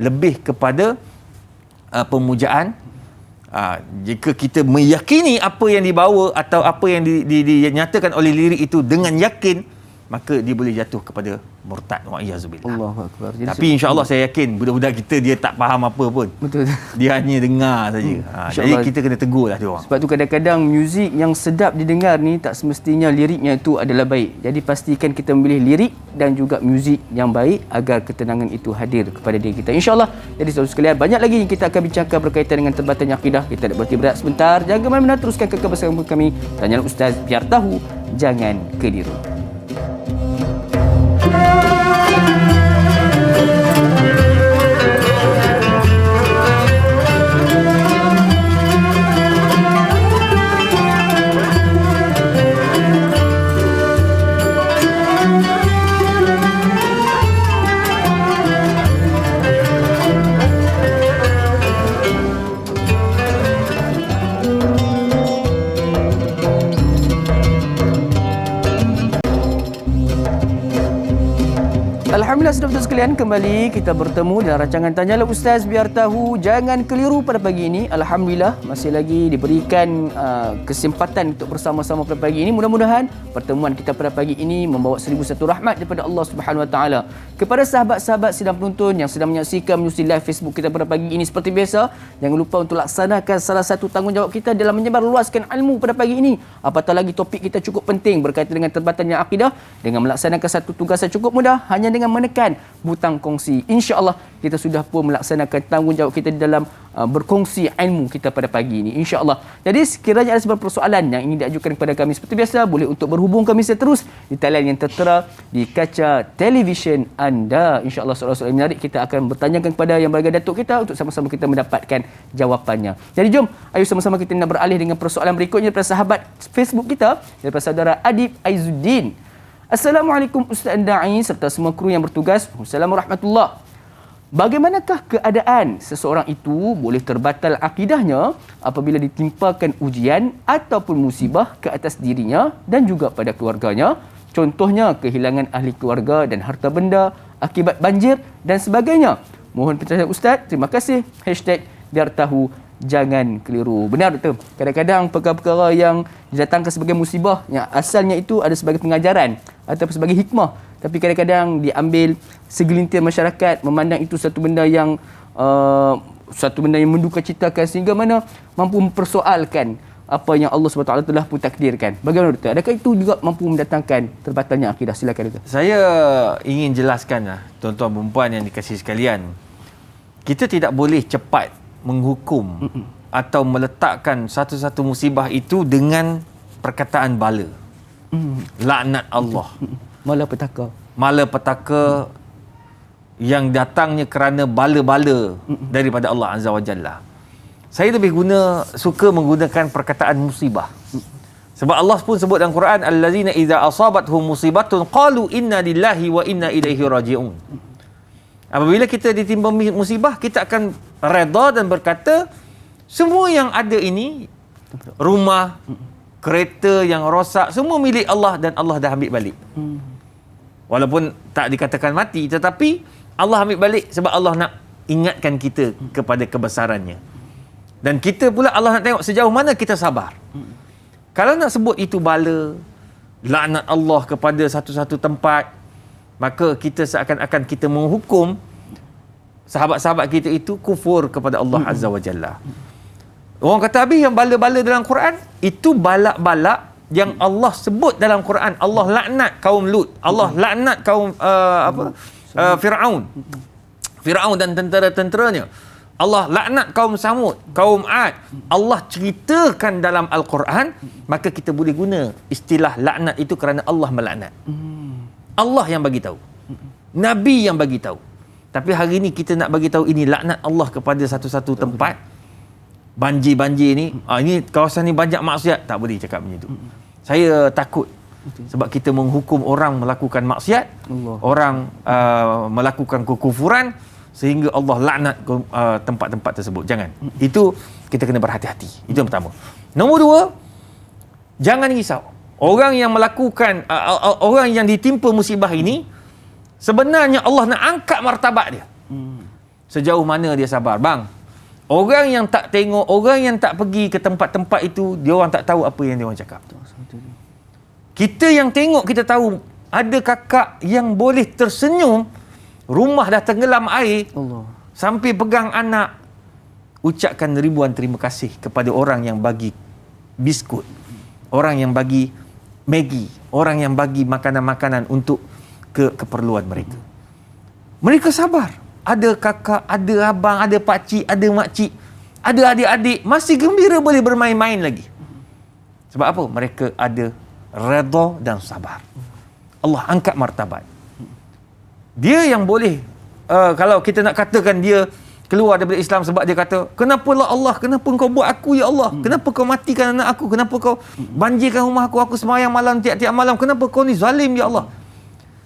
lebih kepada pemujaan. Jika kita meyakini apa yang dibawa atau apa yang dinyatakan oleh lirik itu dengan yakin, maka dia boleh jatuh kepada murtad, wa'iyyazubillah. Allahu Akbar. Tapi insya-Allah saya yakin budak-budak kita dia tak faham apa pun. Betul. Dia hanya dengar saja. Jadi kita kena tegurlah dia orang. Sebab tu kadang-kadang muzik yang sedap didengar ni tak semestinya liriknya itu adalah baik. Jadi pastikan kita memilih lirik dan juga muzik yang baik agar ketenangan itu hadir kepada diri kita. Insya-Allah. Jadi saudara sekalian, banyak lagi yang kita akan bincangkan berkaitan dengan tempatan akidah. Kita nak berhenti berehat sebentar. Jangan mana-mana, teruskan kekal bersama kami. Tanyalah Ustaz, biar tahu, jangan keliru. Alhamdulillah, saudara sekalian, kembali kita bertemu dalam rancangan Tanyalah Ustaz, biar tahu, jangan keliru pada pagi ini. Alhamdulillah masih lagi diberikan kesempatan untuk bersama-sama pada pagi ini. Mudah-mudahan pertemuan kita pada pagi ini membawa 1001 rahmat daripada Allah Subhanahu Wa Taala. Kepada sahabat-sahabat sidang penonton yang sedang menyaksikan melalui live Facebook kita pada pagi ini, seperti biasa, jangan lupa untuk laksanakan salah satu tanggungjawab kita dalam menyebar luaskan ilmu pada pagi ini. Apatah lagi topik kita cukup penting berkaitan dengan terbatannya akidah. Dengan melaksanakan satu tugas yang cukup mudah, hanya dengan menekan butang kongsi, insya-Allah kita sudah pun melaksanakan tanggungjawab kita di dalam berkongsi ilmu kita pada pagi ini, insya-Allah. Jadi sekiranya ada sebuah persoalan yang ingin diajukan kepada kami, seperti biasa boleh untuk berhubung kami seterus di talian yang tertera di kaca televisyen anda. Insya-Allah soalan-soalan menarik kita akan bertanyakan kepada yang beragam datuk kita untuk sama-sama kita mendapatkan jawapannya. Jadi jom, ayo sama-sama kita nak beralih dengan persoalan berikutnya daripada sahabat Facebook kita, daripada saudara Adib Aizuddin. Assalamualaikum Ustaz Da'i serta semua kru yang bertugas. Assalamualaikum warahmatullahi. Bagaimanakah keadaan seseorang itu boleh terbatal akidahnya apabila ditimpakan ujian ataupun musibah ke atas dirinya dan juga pada keluarganya? Contohnya kehilangan ahli keluarga dan harta benda akibat banjir dan sebagainya. Mohon pencerahan Ustaz. Terima kasih. #biar tahu, jangan keliru. Benar betul. Kadang-kadang perkara-perkara yang didatangkan sebagai musibah yang asalnya itu ada sebagai pengajaran atau sebagai hikmah, tapi kadang-kadang diambil segelintir masyarakat memandang itu satu benda yang menduka citakan sehingga mana mampu mempersoalkan apa yang Allah SWT telah pun takdirkan. Bagaimana Doktor? Adakah itu juga mampu mendatangkan terbatalnya akidah? Silakan Doktor. Saya ingin jelaskan tuan-tuan dan puan yang dikasihi sekalian. Kita tidak boleh cepat menghukum atau meletakkan satu-satu musibah itu dengan perkataan bala. Laknat Allah. Malapetaka yang datangnya kerana bala-bala daripada Allah Azza wa Jalla. Saya lebih suka menggunakan perkataan musibah. Sebab Allah pun sebut dalam Quran, allazina idza asabathum musibatun qalu inna lillahi wa inna ilaihi raji'un. Apabila kita ditimpa musibah, kita akan redha dan berkata, semua yang ada ini, rumah, kereta yang rosak, semua milik Allah dan Allah dah ambil balik. Walaupun tak dikatakan mati, tetapi Allah ambil balik sebab Allah nak ingatkan kita kepada kebesarannya. Dan kita pula Allah nak tengok sejauh mana kita sabar. Kalau nak sebut itu bala, laknat Allah kepada satu-satu tempat, maka kita seakan-akan kita menghukum sahabat-sahabat kita itu kufur kepada Allah Azza wa Jalla. Orang kata habis yang bala-bala dalam Quran, itu balak-balak yang Allah sebut dalam Quran. Allah laknat kaum Lut, Allah laknat kaum Firaun dan tentera-tenteranya. Allah laknat kaum Samud, kaum Ad. Allah ceritakan dalam Al-Quran, maka kita boleh guna istilah laknat itu kerana Allah melaknat. Allah yang bagi tahu. Nabi yang bagi tahu. Tapi hari ini kita nak bagi tahu ini laknat Allah kepada satu-satu tempat. Banjir-banjir ni, ini kawasan ni banyak maksiat, tak boleh cakap macam itu. Saya takut sebab kita menghukum orang melakukan maksiat, orang melakukan kekufuran, sehingga Allah laknat tempat-tempat tersebut. Jangan. Itu kita kena berhati-hati. Itu yang pertama. Nombor dua, jangan risau. Orang yang melakukan, orang yang ditimpa musibah ini, sebenarnya Allah nak angkat martabat dia. Sejauh mana dia sabar. Bang, orang yang tak tengok, orang yang tak pergi ke tempat-tempat itu, dia orang tak tahu apa yang dia orang cakap. Kita yang tengok, kita tahu. Ada kakak yang boleh tersenyum, rumah dah tenggelam air, sampai pegang anak, ucapkan ribuan terima kasih kepada orang yang bagi biskut, orang yang bagi Maggi, orang yang bagi makanan-makanan untuk keperluan mereka. Mereka sabar. Ada kakak, ada abang, ada pakcik, ada makcik, ada adik-adik, masih gembira boleh bermain-main lagi. Sebab apa? Mereka ada redha dan sabar. Allah angkat martabat. Dia yang boleh, kalau kita nak katakan dia keluar daripada Islam sebab dia kata, kenapalah Allah, kenapa kau buat aku ya Allah, kenapa kau matikan anak aku, kenapa kau banjirkan rumah aku semayang malam tiap-tiap malam, kenapa kau ni zalim ya Allah.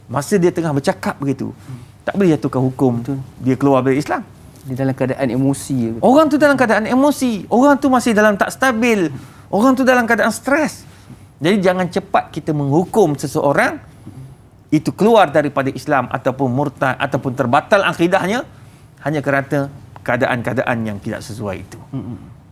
Masa dia tengah bercakap begitu, tak boleh jatuhkan hukum dia keluar dari Islam. Dia dalam keadaan emosi. Orang tu dalam keadaan emosi, orang tu masih dalam tak stabil, orang tu dalam keadaan stres. Jadi jangan cepat kita menghukum seseorang itu keluar daripada Islam ataupun murtad ataupun terbatal akidahnya hanya kerana keadaan-keadaan yang tidak sesuai itu.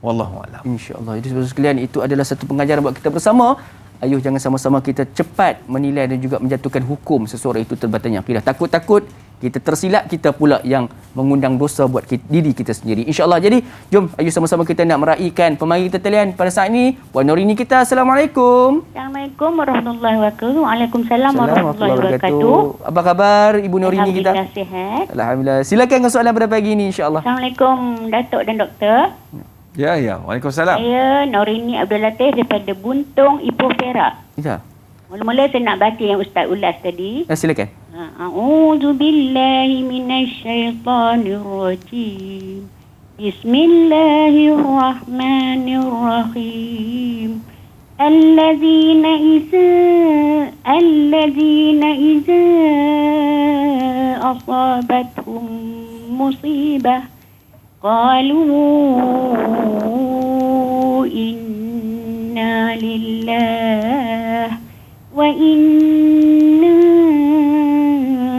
Wallahu a'lam. Insya-Allah. Jadi saudara sekalian, itu adalah satu pengajaran buat kita bersama. Ayuh jangan sama-sama kita cepat menilai dan juga menjatuhkan hukum seseorang itu terbatalnya akidah. Takut-takut kita tersilap, kita pula yang mengundang dosa buat diri kita sendiri. InsyaAllah. Jadi, jom ayuh sama-sama kita nak meraihkan pemanggil kita talian pada saat ini. Puan Norini kita. Assalamualaikum. Assalamualaikum warahmatullahi wabarakatuh. Waalaikumsalam warahmatullahi wabarakatuh. Apa khabar Ibu Norini kita? Alhamdulillah sihat. Alhamdulillah. Silakan dengan soalan pada pagi ini insya-Allah. Assalamualaikum Datuk dan Doktor. Ya. Waalaikumsalam. Saya Norini Abdul Latif daripada Buntung, Ipoh, Perak. Ya. Mula-mula saya nak baca yang Ustaz ulas tadi. Silakan. A'udzubillahi minasyaitanirrajim. Bismillahirrahmanirrahim. Alladzina iza asabathum musibah qalu inna lillahi wa inna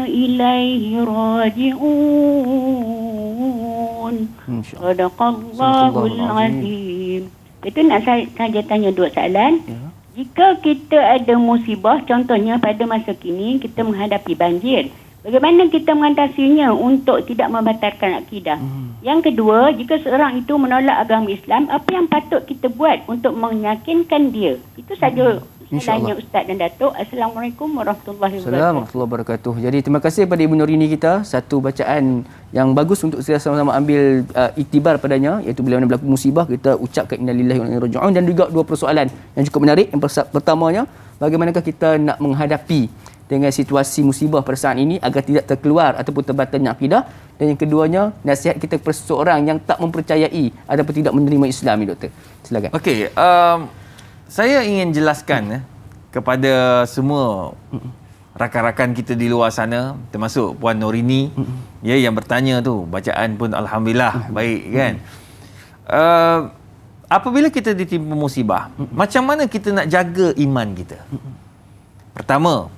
ilaihi raji'un. Sadaqallahul azim. Itu nak saja tanya dua soalan. Jika kita ada musibah, contohnya pada masa kini kita menghadapi banjir, bagaimana kita mengatasinya untuk tidak membatalkan akidah? Yang kedua, jika seorang itu menolak agama Islam, apa yang patut kita buat untuk meyakinkan dia? Itu saja soalannya Ustaz dan Datuk. Assalamualaikum warahmatullahi wabarakatuh. Assalamualaikum warahmatullahi wabarakatuh. Jadi terima kasih kepada Ibu Norini kita. Satu bacaan yang bagus untuk kita sama-sama ambil iktibar padanya, iaitu bila mana berlaku musibah kita ucapkan innalillahi wa inna ilaihi raji'un. Dan juga dua persoalan yang cukup menarik. Yang pertamanya, bagaimanakah kita nak menghadapi dengan situasi musibah pada saat ini agar tidak terkeluar ataupun terbatalnya akidah. Dan yang keduanya, nasihat kita kepada seseorang yang tak mempercayai ataupun tidak menerima Islam ni, Doktor. Silakan. Okey, saya ingin jelaskan kepada semua rakan-rakan kita di luar sana, termasuk Puan Norini, yang bertanya tu, bacaan pun alhamdulillah baik kan. Apabila kita ditimpa musibah, macam mana kita nak jaga iman kita? Pertama,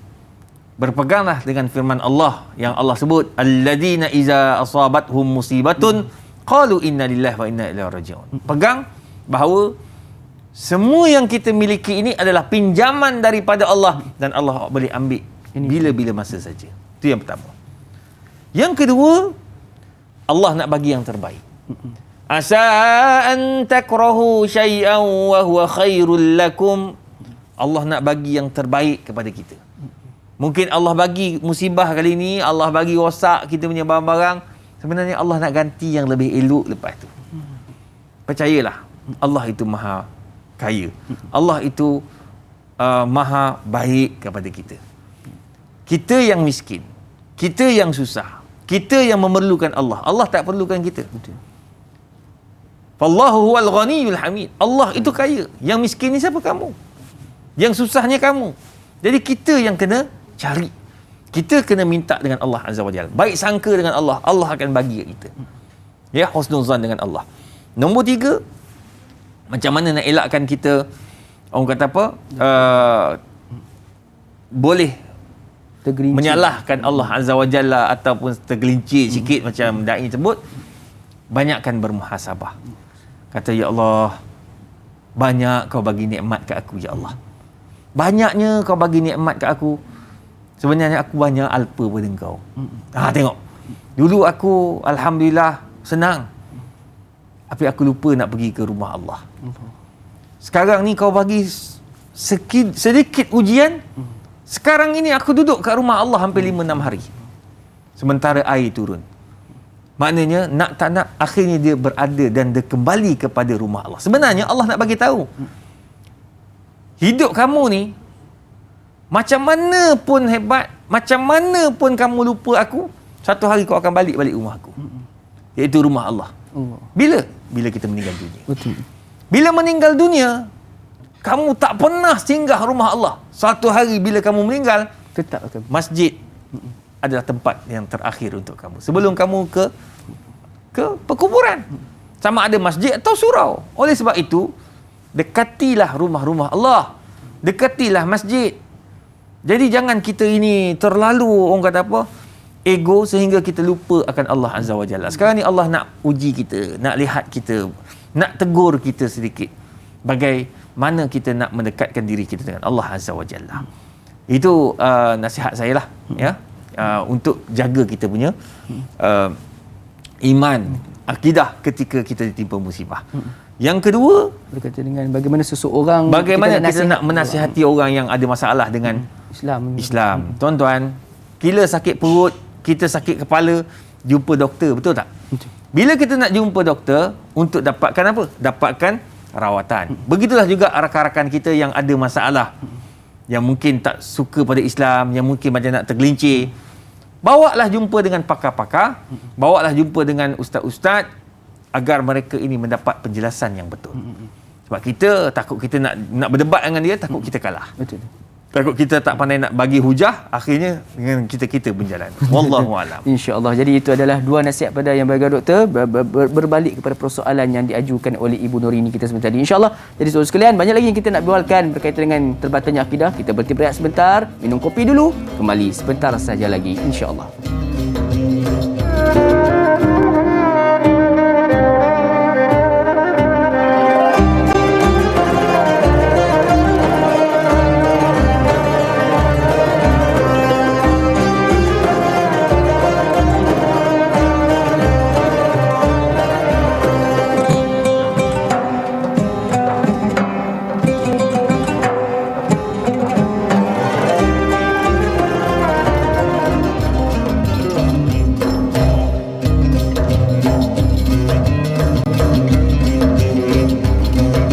berpeganglah dengan firman Allah yang Allah sebut, alladzina iza asabathum musibatun qalu inna lillahi wa inna ilaihi raji'un. Pegang bahawa semua yang kita miliki ini adalah pinjaman daripada Allah dan Allah boleh ambil bila-bila masa saja. Itu yang pertama. Yang kedua, Allah nak bagi yang terbaik. Asa an takrahu syai'an wa huwa khairul lakum. Allah nak bagi yang terbaik kepada kita. Mungkin Allah bagi musibah kali ini, Allah bagi rosak kita punya barang-barang, Sebenarnya Allah nak ganti yang lebih elok lepas tu. Percayalah, Allah itu maha kaya. Allah itu maha baik kepada kita. Kita yang miskin, kita yang susah, kita yang memerlukan Allah. Allah tak perlukan kita. Betul. Wallahu huwal ghaniyul hamid. Allah itu kaya. Yang miskin ni siapa? Kamu. Yang susahnya kamu. Jadi kita yang kena cari. Kita kena minta dengan Allah Azza wa Jalla. Baik sangka dengan Allah, Allah akan bagi kat kita. Ya, husnul zan dengan Allah. Nombor 3, macam mana nak elakkan kita, orang kata apa, boleh Tergelincir. menyalahkan Allah Azza wa Jalla ataupun tergelincir sikit macam da'i sebut, banyakkan bermuhasabah. Kata, ya Allah, banyak kau bagi nikmat kat aku, ya Allah. Banyaknya kau bagi nikmat kat aku. Sebenarnya aku banyak alpa pada engkau. Tengok. Dulu aku alhamdulillah senang. Tapi aku lupa nak pergi ke rumah Allah. Sekarang ni kau bagi sedikit ujian. Sekarang ini aku duduk kat rumah Allah hampir 5-6 hari. Sementara air turun. Maknanya nak tak nak akhirnya dia berada dan dia kembali kepada rumah Allah. Sebenarnya Allah nak bagi tahu. Hidup kamu ni macam mana pun hebat, macam mana pun kamu lupa aku, satu hari kau akan balik rumah aku. Iaitu rumah Allah. Bila? Bila kita meninggal dunia. Betul. Bila meninggal dunia, kamu tak pernah singgah rumah Allah. Satu hari bila kamu meninggal, Tetap akan. masjid adalah tempat yang terakhir untuk kamu. Sebelum kamu ke perkuburan. Sama ada masjid atau surau. Oleh sebab itu, dekatilah rumah-rumah Allah. Dekatilah masjid. Jadi jangan kita ini terlalu, orang kata apa, ego sehingga kita lupa akan Allah Azza wa Jalla. Sekarang ni Allah nak uji kita, nak lihat kita, nak tegur kita sedikit. Bagaimana kita nak mendekatkan diri kita dengan Allah Azza wa Jalla. Itu nasihat saya lah, ya, untuk jaga kita punya iman, akidah ketika kita ditimpa musibah. Yang kedua, Berkaitan dengan bagaimana seseorang, bagaimana kita nak menasihati orang yang ada masalah dengan Islam. Tuan-tuan, bila sakit perut, kita sakit kepala, jumpa doktor, betul tak? Bila kita nak jumpa doktor untuk dapatkan apa? Dapatkan rawatan. Begitulah juga rakan-rakan kita yang ada masalah, yang mungkin tak suka pada Islam, yang mungkin macam nak tergelincir. Bawalah jumpa dengan pakar-pakar, bawalah jumpa dengan ustaz-ustaz agar mereka ini mendapat penjelasan yang betul. Sebab kita takut kita nak berdebat dengan dia, takut kita kalah. Betul. Takut kita tak pandai nak bagi hujah, akhirnya dengan kita berjalan. Wallahu a'lam. InsyaAllah. Jadi itu adalah dua nasihat pada yang beragam doktor, berbalik kepada persoalan yang diajukan oleh Ibu Nurini kita sebentar tadi. InsyaAllah. Jadi saudara sekalian, banyak lagi yang kita nak bincangkan berkaitan dengan terbatalnya akidah. Kita berhenti berehat sebentar, minum kopi dulu, kembali sebentar saja lagi, insyaAllah.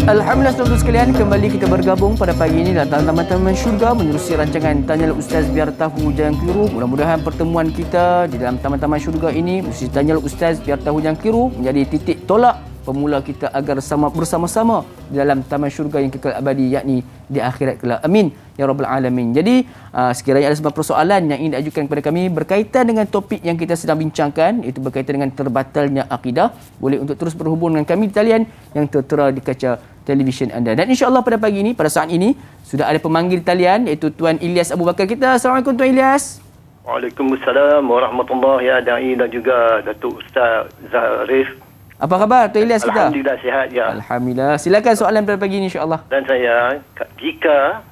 Alhamdulillah saudara sekalian, kembali kita bergabung pada pagi ini dalam Taman-Taman Syurga menerusi rancangan Tanyalah Ustaz Biar Tahu Jangan Keliru. Mudah-mudahan pertemuan kita di dalam Taman-Taman Syurga ini, mesti Tanyalah Ustaz Biar Tahu Jangan Keliru, menjadi titik tolak pemula kita agar bersama-sama di dalam Taman Syurga yang kekal abadi, yakni di akhirat kelak. Amin ya rabbal alamin. Jadi sekiranya ada sebuah persoalan yang ingin diajukan kepada kami berkaitan dengan topik yang kita sedang bincangkan, iaitu berkaitan dengan terbatalnya akidah, boleh untuk terus berhubung dengan kami di talian yang tertera di kaca televisyen anda. Dan insya-Allah pada pagi ini, pada saat ini sudah ada pemanggil talian, iaitu Tuan Ilyas Abu Bakar kita. Assalamualaikum Tuan Ilyas. Waalaikumsalam warahmatullahi ya da'i dan juga Datuk Ustaz Zarif. Apa khabar Tuan Ilyas kita? Alhamdulillah sihat ya. Alhamdulillah. Silakan soalan pada pagi ini insya-Allah. Dan saya, jika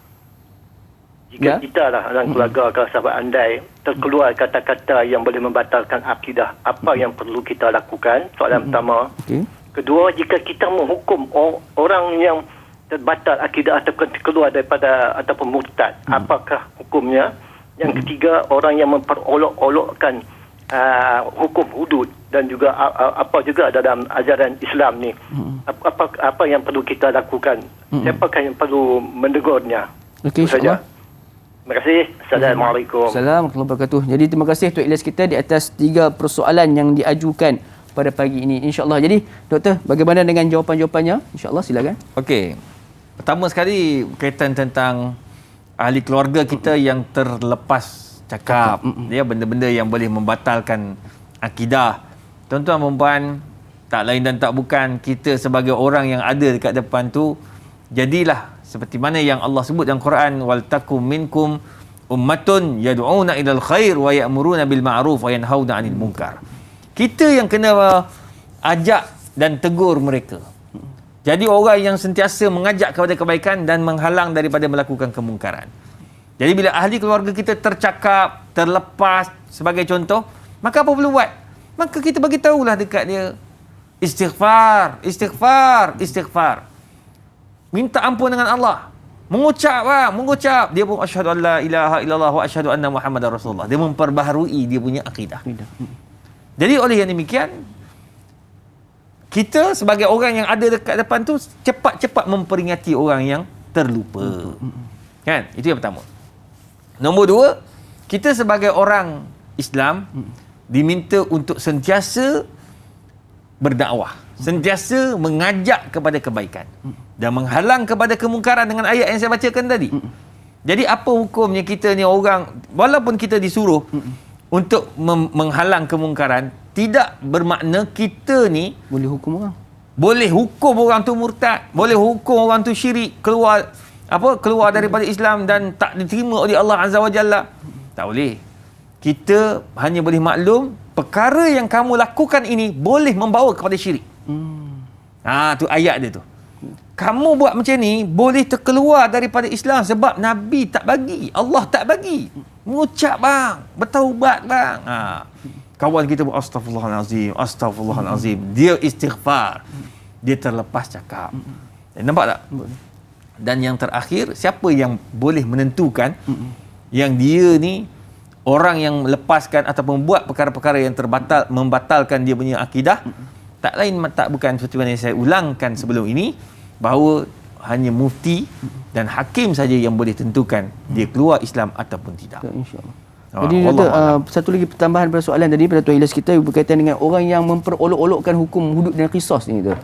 Ya. kita lah dalam keluarga atau sahabat andai terkeluar kata-kata yang boleh membatalkan akidah, apa yang perlu kita lakukan? Soalan pertama. Okey. Kedua, jika kita menghukum orang yang terbatal akidah ataupun terkeluar daripada ataupun murtad, apakah hukumnya? Yang ketiga, orang yang memperolok-olokkan hukum hudud dan juga apa juga dalam ajaran Islam ni. Apa yang perlu kita lakukan? Siapakah yang perlu mendegurnya? Okey, Itu saja. insya-Allah. Terima kasih. Assalamualaikum. Assalamualaikum warahmatullahi wabarakatuh. Jadi terima kasih Tok Ilyas kita di atas 3 persoalan yang diajukan pada pagi ini, insya-Allah. Jadi doktor, bagaimana dengan jawapan-jawapannya? Insya-Allah silakan. Okey. Pertama sekali berkaitan tentang ahli keluarga kita yang terlepas cakap, ya, benda-benda yang boleh membatalkan akidah. Tuan-tuan dan puan, tak lain dan tak bukan, kita sebagai orang yang ada dekat depan tu, jadilah seperti mana yang Allah sebut dalam Quran, wal takum minkum ummatun yad'una ilal khair wa ya'muruna bil ma'ruf wa yanhauna 'anil munkar. Kita yang kena ajak dan tegur mereka. Jadi orang yang sentiasa mengajak kepada kebaikan dan menghalang daripada melakukan kemungkaran. Jadi bila ahli keluarga kita tercakap, terlepas sebagai contoh, maka apa perlu buat? Maka kita bagi tahulah dekat dia. Istighfar, istighfar, istighfar. Minta ampun dengan Allah. Mengucap. Dia pun asyhadu an la ilaha illallah wa asyhadu anna Muhammadar Rasulullah. Dia memperbaharui dia punya akidah. Jadi oleh yang demikian, kita sebagai orang yang ada dekat depan tu cepat-cepat memperingati orang yang terlupa. Kan? Itu yang pertama. Nombor 2, kita sebagai orang Islam diminta untuk sentiasa berdakwah, sentiasa mengajak kepada kebaikan dan menghalang kepada kemungkaran dengan ayat yang saya bacakan tadi. Jadi apa hukumnya kita ni orang, walaupun kita disuruh untuk menghalang kemungkaran, tidak bermakna kita ni Boleh hukum orang. boleh hukum orang tu murtad, boleh hukum orang tu syirik, keluar daripada Islam dan tak diterima oleh Allah Azza wa Jalla. Tak boleh. Kita hanya boleh maklum perkara yang kamu lakukan ini boleh membawa kepada syirik. Tu ayat dia tu. Kamu buat macam ni boleh terkeluar daripada Islam sebab Nabi tak bagi, Allah tak bagi. Mengucap bang, bertaubat bang. Kawan kita buat astagfirullahalazim. Dia istighfar. Dia terlepas cakap. Nampak tak? Dan yang terakhir, siapa yang boleh menentukan yang dia ni orang yang melepaskan ataupun buat perkara-perkara yang membatalkan dia punya akidah, tak lain tak bukan seperti mana yang saya ulangkan sebelum ini, bahawa hanya mufti dan hakim saja yang boleh tentukan dia keluar Islam ataupun tidak. InsyaAllah. Jadi doktor, satu lagi pertambahan pada soalan tadi pada Tuan Ilyas kita berkaitan dengan orang yang memperolok-olokkan hukum hudud dan qisas ni tu.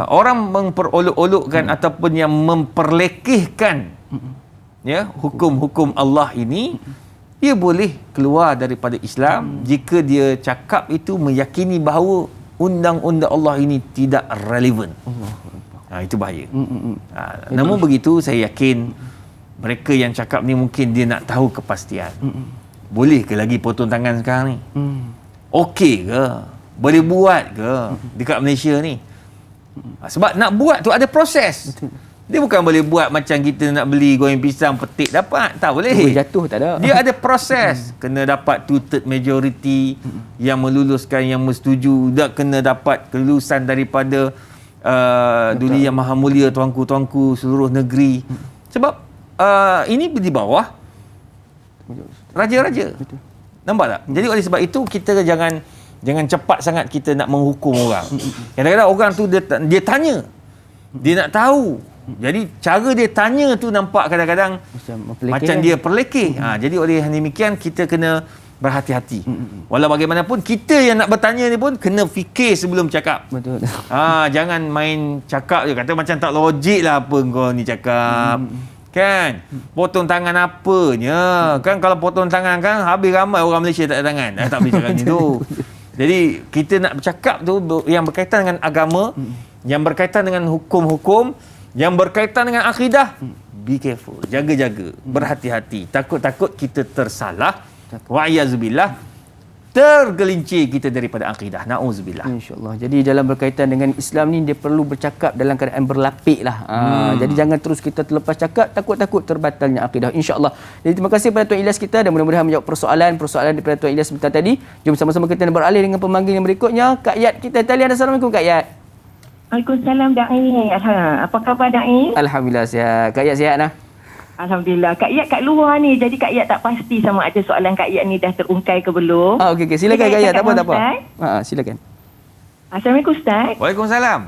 Orang memperolok-olokkan ataupun yang memperlekehkan ya hukum-hukum Allah ini, dia boleh keluar daripada Islam jika dia cakap itu meyakini bahawa undang-undang Allah ini tidak relevan. Itu bahaya. Namun begitu, saya yakin mereka yang cakap ni mungkin dia nak tahu kepastian. Boleh ke lagi potong tangan sekarang ni? Okey ke? Boleh buat ke dekat Malaysia ni? Sebab nak buat tu ada proses. Dia bukan boleh buat macam kita nak beli goreng pisang petik dapat. Tak boleh. Jatuh tak ada. Dia ada proses. Kena dapat 2/3 majority yang meluluskan, yang bersetuju. Dan kena dapat kelulusan daripada Duli Yang Maha Mulia, tuanku-tuanku seluruh negeri. Sebab ini di bawah raja-raja. Nampak tak? Jadi oleh sebab itu kita jangan cepat sangat kita nak menghukum orang. Kadang-kadang orang tu dia tanya. Dia nak tahu. Jadi cara dia tanya tu nampak kadang-kadang macam dia perlekeh. Jadi oleh demikian kita kena berhati-hati. Walau bagaimanapun kita yang nak bertanya ni pun kena fikir sebelum cakap. Betul. Jangan main cakap je, kata macam tak logik lah apa kau ni cakap. Kan? Potong tangan apanya? Kan kalau potong tangan kan habis ramai orang Malaysia tak ada tangan. Tak boleh cakap macam tu. Jadi kita nak bercakap tu yang berkaitan dengan agama, yang berkaitan dengan hukum-hukum, yang berkaitan dengan akidah. Be careful, jaga-jaga, berhati-hati. Takut-takut kita tersalah. Wa'iyyazubillah, tergelincir kita daripada akidah. Na'udzubillah. InsyaAllah. Jadi dalam berkaitan dengan Islam ni, dia perlu bercakap dalam keadaan berlapik lah. Jadi jangan terus kita terlepas cakap, takut-takut terbatalnya akidah. InsyaAllah. Jadi terima kasih kepada Tuan Ilyas kita dan mudah-mudahan menjawab persoalan daripada Tuan Ilyas sebentar tadi. Jom sama-sama kita beralih dengan pemanggil yang berikutnya. Kak Yat kita talian. Assalamualaikum Kak Yat. Waalaikumsalam Da'i. Apa khabar Da'i? Alhamdulillah sihat. Kak Yat sihat nah? Alhamdulillah. Kak Iyat kat luar ni. Jadi Kak Iyat tak pasti sama ada soalan Kak Iyat ni dah terungkai ke belum. Okey. Silakan Kak Iyat. Tak apa. Silakan. Assalamualaikum Ustaz. Waalaikumsalam.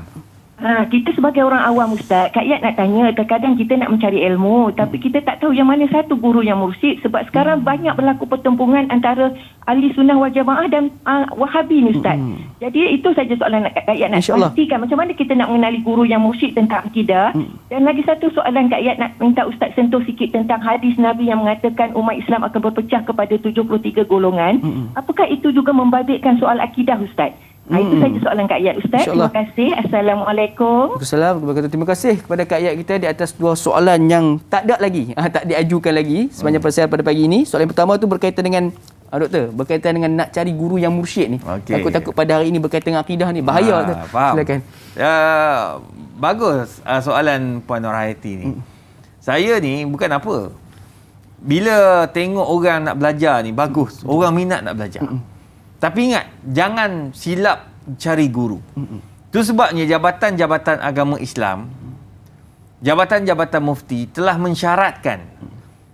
Kita sebagai orang awam Ustaz, Kak Iyat nak tanya, terkadang kita nak mencari ilmu tapi kita tak tahu yang mana satu guru yang mursyid sebab sekarang banyak berlaku pertempuran antara ahli sunnah wal jamaah dan Wahabi ni Ustaz. Jadi itu saja soalan Kak Iyat nak pastikan macam mana kita nak mengenali guru yang mursyid tentang akidah. Dan lagi satu soalan Kak Iyat nak minta Ustaz sentuh sikit tentang hadis Nabi yang mengatakan umat Islam akan berpecah kepada 73 golongan. Apakah itu juga membabitkan soal akidah Ustaz? Itu saja soalan Kak Iyat Ustaz. Terima kasih. Assalamualaikum. Waalaikumsalam. Terima kasih kepada Kak Iyat kita di atas dua soalan yang tak ada lagi, tak diajukan lagi sepanjang persiaran pada pagi ini. Soalan pertama tu berkaitan dengan doktor, berkaitan dengan nak cari guru yang mursyid ni. Takut-takut pada hari ini berkaitan dengan akidah ni bahaya tu. Silakan. Bagus soalan Puan Nurhayati ni. Saya ni bukan apa. Bila tengok orang nak belajar ni bagus, orang minat nak belajar. Tapi ingat, jangan silap cari guru. Itu sebabnya jabatan-jabatan agama Islam, jabatan-jabatan mufti telah mensyaratkan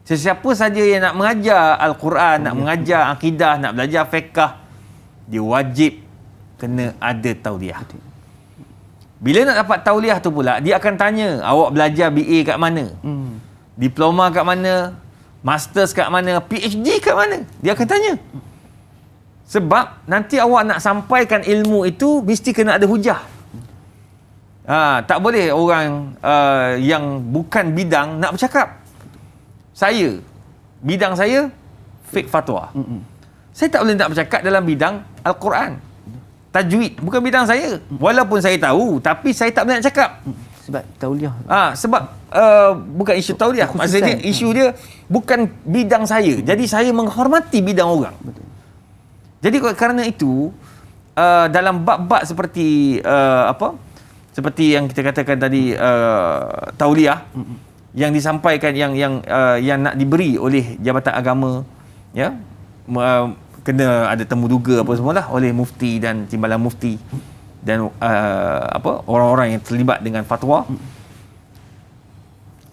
sesiapa saja yang nak mengajar Al-Quran, nak mengajar akidah, nak belajar fiqh, dia wajib kena ada tauliah. Bila nak dapat tauliah tu pula, dia akan tanya, awak belajar BA kat mana? Diploma kat mana? Masters kat mana? PhD kat mana? Dia akan tanya. Sebab nanti awak nak sampaikan ilmu itu mesti kena ada hujah. Tak boleh orang yang bukan bidang nak bercakap. Bidang saya fiqh fatwa. Saya tak boleh nak bercakap dalam bidang Al-Quran. Tajwid bukan bidang saya. Walaupun saya tahu, tapi saya tak boleh nak cakap. Sebab tauliah. Sebab bukan isu tauliah. Maksudnya isu dia bukan bidang saya. Jadi saya menghormati bidang orang. Betul. Jadi kerana itu dalam bab-bab seperti seperti yang kita katakan tadi tauliah yang disampaikan yang nak diberi oleh jabatan agama, ya, kena ada temu duga apa semualah oleh mufti dan timbalan mufti dan orang-orang yang terlibat dengan fatwa.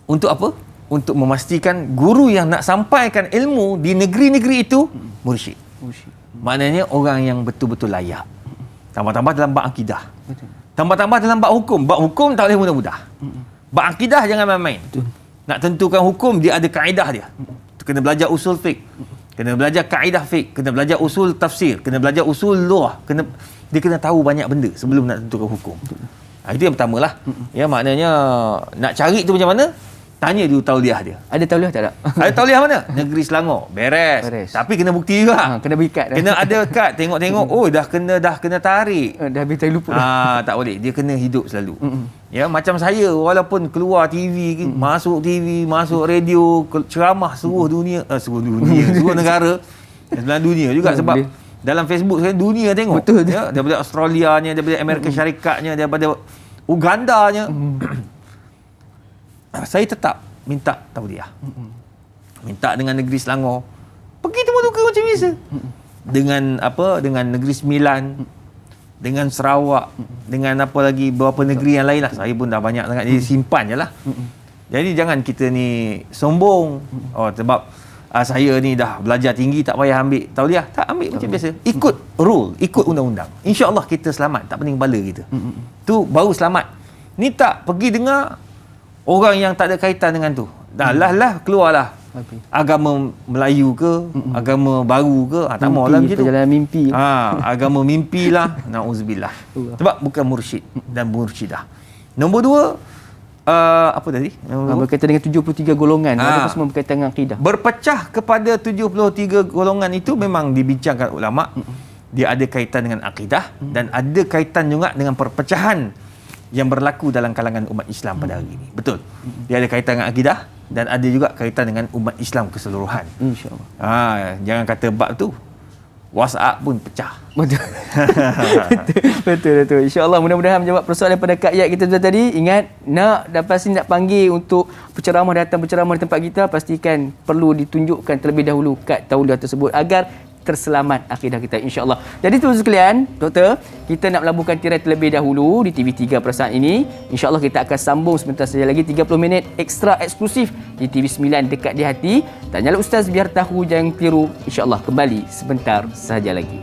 Untuk apa? Untuk memastikan guru yang nak sampaikan ilmu di negeri-negeri itu mursyid. Maknanya orang yang betul-betul layak. Tambah-tambah dalam bab akidah. Tambah-tambah dalam bab hukum. Bab hukum tak boleh mudah-mudah. Bab akidah jangan main-main. Nak tentukan hukum, dia ada kaedah dia. Kena belajar usul fiqh. Kena belajar kaedah fiqh. Kena belajar usul tafsir. Kena belajar usul lughah. Dia kena tahu banyak benda sebelum nak tentukan hukum. Itu yang pertamalah. Ya, maknanya nak cari tu macam mana? Tanya dulu tauliah dia. Ada tauliah tak ada? Ada tauliah mana? Negeri Selangor. Beres. Tapi kena bukti juga. Kena berikat. Kena ada kad. Tengok-tengok. dah kena tarik. Dah habis tak lupa. Tak boleh. Dia kena hidup selalu. Ya, macam saya walaupun keluar TV, masuk TV, masuk radio, ceramah seluruh dunia, seluruh negara, dalam dunia juga sebab dalam Facebook sekarang dunia tengok. Betul. Ya, daripada Australianya, daripada Amerika Syarikatnya, daripada Ugandanya. Saya tetap minta tauliah. Minta dengan negeri Selangor. Pergi temu-temu macam biasa. Dengan negeri Sembilan, dengan Sarawak, dengan apa lagi beberapa negeri yang lain lah. Saya pun dah banyak sangat. Jadi simpan je lah. Jadi jangan kita ni sombong. Sebab saya ni dah belajar tinggi, tak payah ambil tauliah. Tak, ambil macam biasa. Ikut rule, ikut undang-undang. InsyaAllah kita selamat. Tak pening kepala kita. Tu baru selamat. Ni tak pergi dengar orang yang tak ada kaitan dengan tu. Keluarlah. Agama Melayu ke, agama baru ke, tak maulah macam tu. Perjalanan mimpi. Agama mimpi lah. Na'udzubillah. Sebab bukan mursyid dan mursyidah. Nombor dua, apa tadi? Berkaitan dengan 73 golongan. Ada semua berkaitan dengan akidah. Berpecah kepada 73 golongan itu memang dibincangkan ulama. Dia ada kaitan dengan akidah dan ada kaitan juga dengan perpecahan yang berlaku dalam kalangan umat Islam pada hari ini. Betul. Dia ada kaitan dengan akidah dan ada juga kaitan dengan umat Islam keseluruhan. InsyaAllah. Jangan kata bab tu. WhatsApp pun pecah. Betul. Betul. InsyaAllah mudah-mudahan menjawab persoalan pada Kak Iyat kita tadi. Ingat, nak panggil untuk datang berceramah di tempat kita, pastikan perlu ditunjukkan terlebih dahulu kad tauliah tersebut agar terselamat akidah kita, insya-Allah. Jadi tuan sekalian, doktor, kita nak melabuhkan tirai terlebih dahulu di TV3 pada saat ini. Insya-Allah kita akan sambung sebentar saja lagi 30 minit ekstra eksklusif di TV9 dekat di hati. Tanyalah Ustaz biar tahu jangan keliru. Insya-Allah kembali sebentar saja lagi.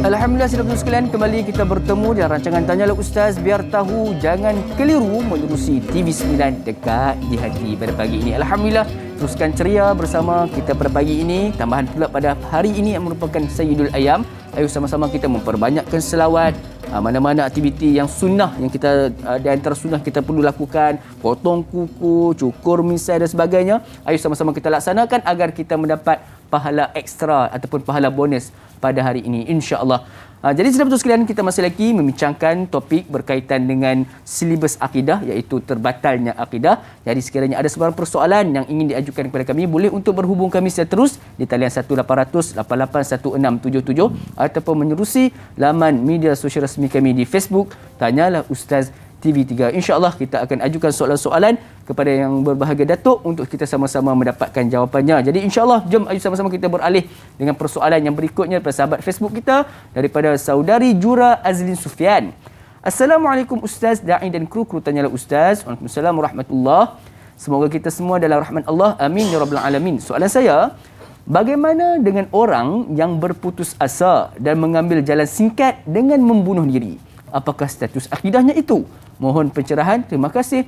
Alhamdulillah, saudara sekalian, kembali kita bertemu dalam rancangan Tanyalah Ustaz biar tahu jangan keliru menerusi TV9 dekat di hati pada pagi ini. Alhamdulillah, teruskan ceria bersama kita pada pagi ini. Tambahan pula pada hari ini yang merupakan Sayyidul Ayyam. Ayo sama-sama kita memperbanyakkan selawat. Mana-mana aktiviti yang sunnah yang kita di antara sunnah kita perlu lakukan, potong kuku, cukur misai dan sebagainya. Ayo sama-sama kita laksanakan agar kita mendapat pahala ekstra ataupun pahala bonus pada hari ini, insya-Allah. Jadi saudara sekalian, kita masih lagi membincangkan topik berkaitan dengan silibus akidah, iaitu terbatalnya akidah. Jadi sekiranya ada sebarang persoalan yang ingin diajukan kepada kami, boleh untuk berhubung kami secara terus di talian 1800 881677 ataupun menerusi laman media sosial rasmi kami di Facebook Tanyalah Ustaz TV3. InsyaAllah kita akan ajukan soalan-soalan kepada yang berbahagia Datuk untuk kita sama-sama mendapatkan jawapannya. Jadi insyaAllah jom ayo sama-sama kita beralih dengan persoalan yang berikutnya daripada sahabat Facebook kita, daripada saudari Jura Azlin Sufian. Assalamualaikum Ustaz, da'i dan kru Tanyalah Ustaz. Waalaikumsalam warahmatullahi. Semoga kita semua dalam rahmat Allah. Amin ya rabbal alamin. Soalan saya, bagaimana dengan orang yang berputus asa dan mengambil jalan singkat dengan membunuh diri? Apakah status akidahnya itu? Mohon pencerahan. Terima kasih.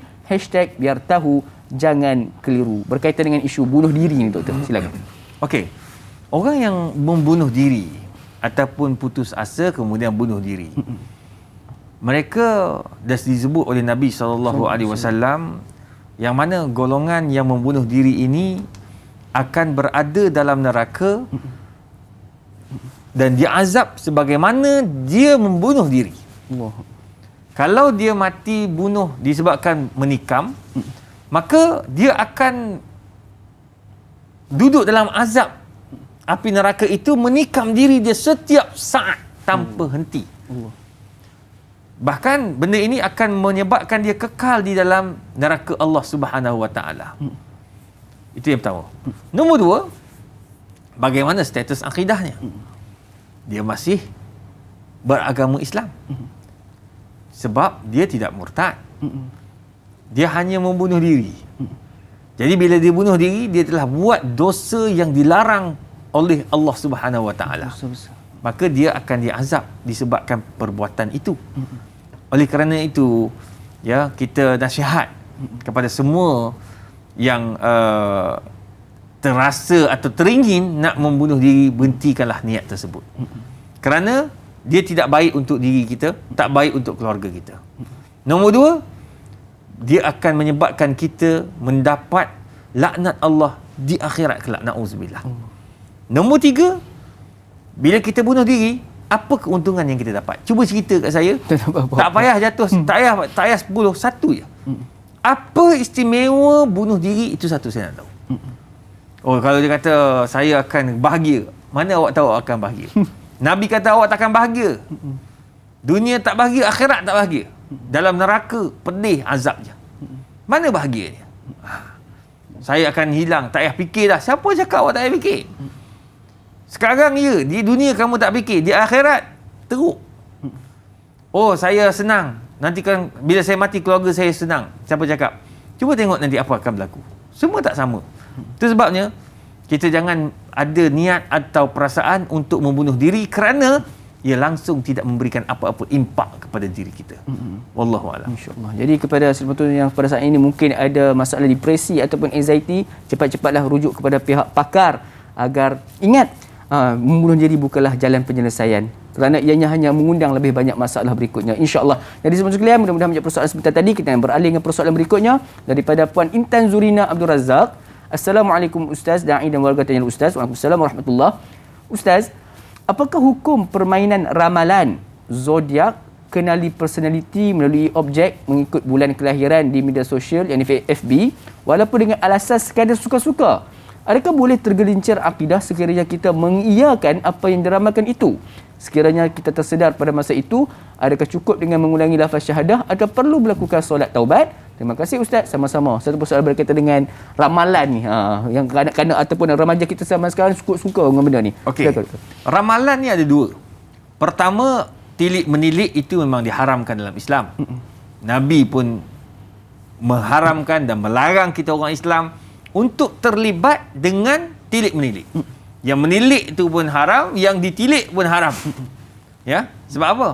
#biar tahu jangan keliru. Berkaitan dengan isu bunuh diri ni, doktor. Silakan. Okey. Orang yang membunuh diri ataupun putus asa kemudian bunuh diri. Mereka dah disebut oleh Nabi SAW yang mana golongan yang membunuh diri ini akan berada dalam neraka dan diazab sebagaimana dia membunuh diri. Kalau dia mati bunuh disebabkan menikam, maka dia akan duduk dalam azab api neraka itu, menikam diri dia setiap saat tanpa henti. Bahkan benda ini akan menyebabkan dia kekal di dalam neraka Allah Subhanahu Wa Taala. Itu yang pertama. Nombor dua, bagaimana status akidahnya? Dia masih beragama Islam. Sebab dia tidak murtad. Dia hanya membunuh diri. Jadi bila dia bunuh diri, dia telah buat dosa yang dilarang oleh Allah Subhanahu Wa Taala. Maka dia akan diazab disebabkan perbuatan itu. Oleh kerana itu, ya, kita nasihat kepada semua yang terasa atau teringin nak membunuh diri, berhentikanlah niat tersebut. Kerana dia tidak baik untuk diri kita, tak baik untuk keluarga kita. Nombor dua, dia akan menyebabkan kita mendapat laknat Allah di akhirat kelak. Na'udzubillah. Nombor tiga, bila kita bunuh diri, apa keuntungan yang kita dapat? Cuba cerita kat saya. Tak payah jatuh, tak payah 10, satu je. Apa istimewa bunuh diri, itu satu saya nak tahu. Oh, kalau dia kata saya akan bahagia, mana awak tahu awak akan bahagia? Nabi kata awak takkan bahagia. Dunia tak bahagia, akhirat tak bahagia. Dalam neraka pedih azabnya. Mana bahagia dia? Saya akan hilang, tak payah fikir dah. Siapa cakap awak tak payah fikir? Sekarang ya, di dunia kamu tak fikir, di akhirat teruk. Oh, saya senang. Nanti kan bila saya mati keluarga saya senang. Siapa cakap? Cuba tengok nanti apa akan berlaku. Semua tak sama. Itu sebabnya kita jangan ada niat atau perasaan untuk membunuh diri kerana ia langsung tidak memberikan apa-apa impak kepada diri kita. Wallahu a'lam. Insya-Allah. Jadi kepada sebetul yang pada saat ini mungkin ada masalah depresi ataupun anxiety, cepat-cepatlah rujuk kepada pihak pakar agar ingat membunuh diri bukanlah jalan penyelesaian. Kerana ianya hanya mengundang lebih banyak masalah berikutnya, insya-Allah. Jadi sebentar sekalian, mudah-mudahan menjawab persoalan sebentar tadi. Kita akan beralih dengan persoalan berikutnya daripada Puan Intan Zurina Abdul Razak. Assalamualaikum Ustaz, da'i dan warga Tanyalah Ustaz. Waalaikumsalam warahmatullahi. Ustaz, apakah hukum permainan ramalan zodiak, kenali personaliti melalui objek mengikut bulan kelahiran di media sosial yang FB walaupun dengan alasan sekadar suka-suka? Adakah boleh tergelincir akidah sekiranya kita mengiyakan apa yang diramalkan itu? Sekiranya kita tersedar pada masa itu, adakah cukup dengan mengulangi lafaz syahadah atau perlu melakukan solat taubat? Terima kasih Ustaz. Sama-sama. Satu persoalan berkaitan dengan ramalan ni. Yang kanak-kanak ataupun remaja kita zaman sekarang suka dengan benda ni. Okey. Ramalan ni ada dua. Pertama, tilik menilik itu memang diharamkan dalam Islam. Nabi pun mengharamkan dan melarang kita orang Islam untuk terlibat dengan tilik menilik. Yang menilik itu pun haram, yang ditilik pun haram. Ya, sebab apa?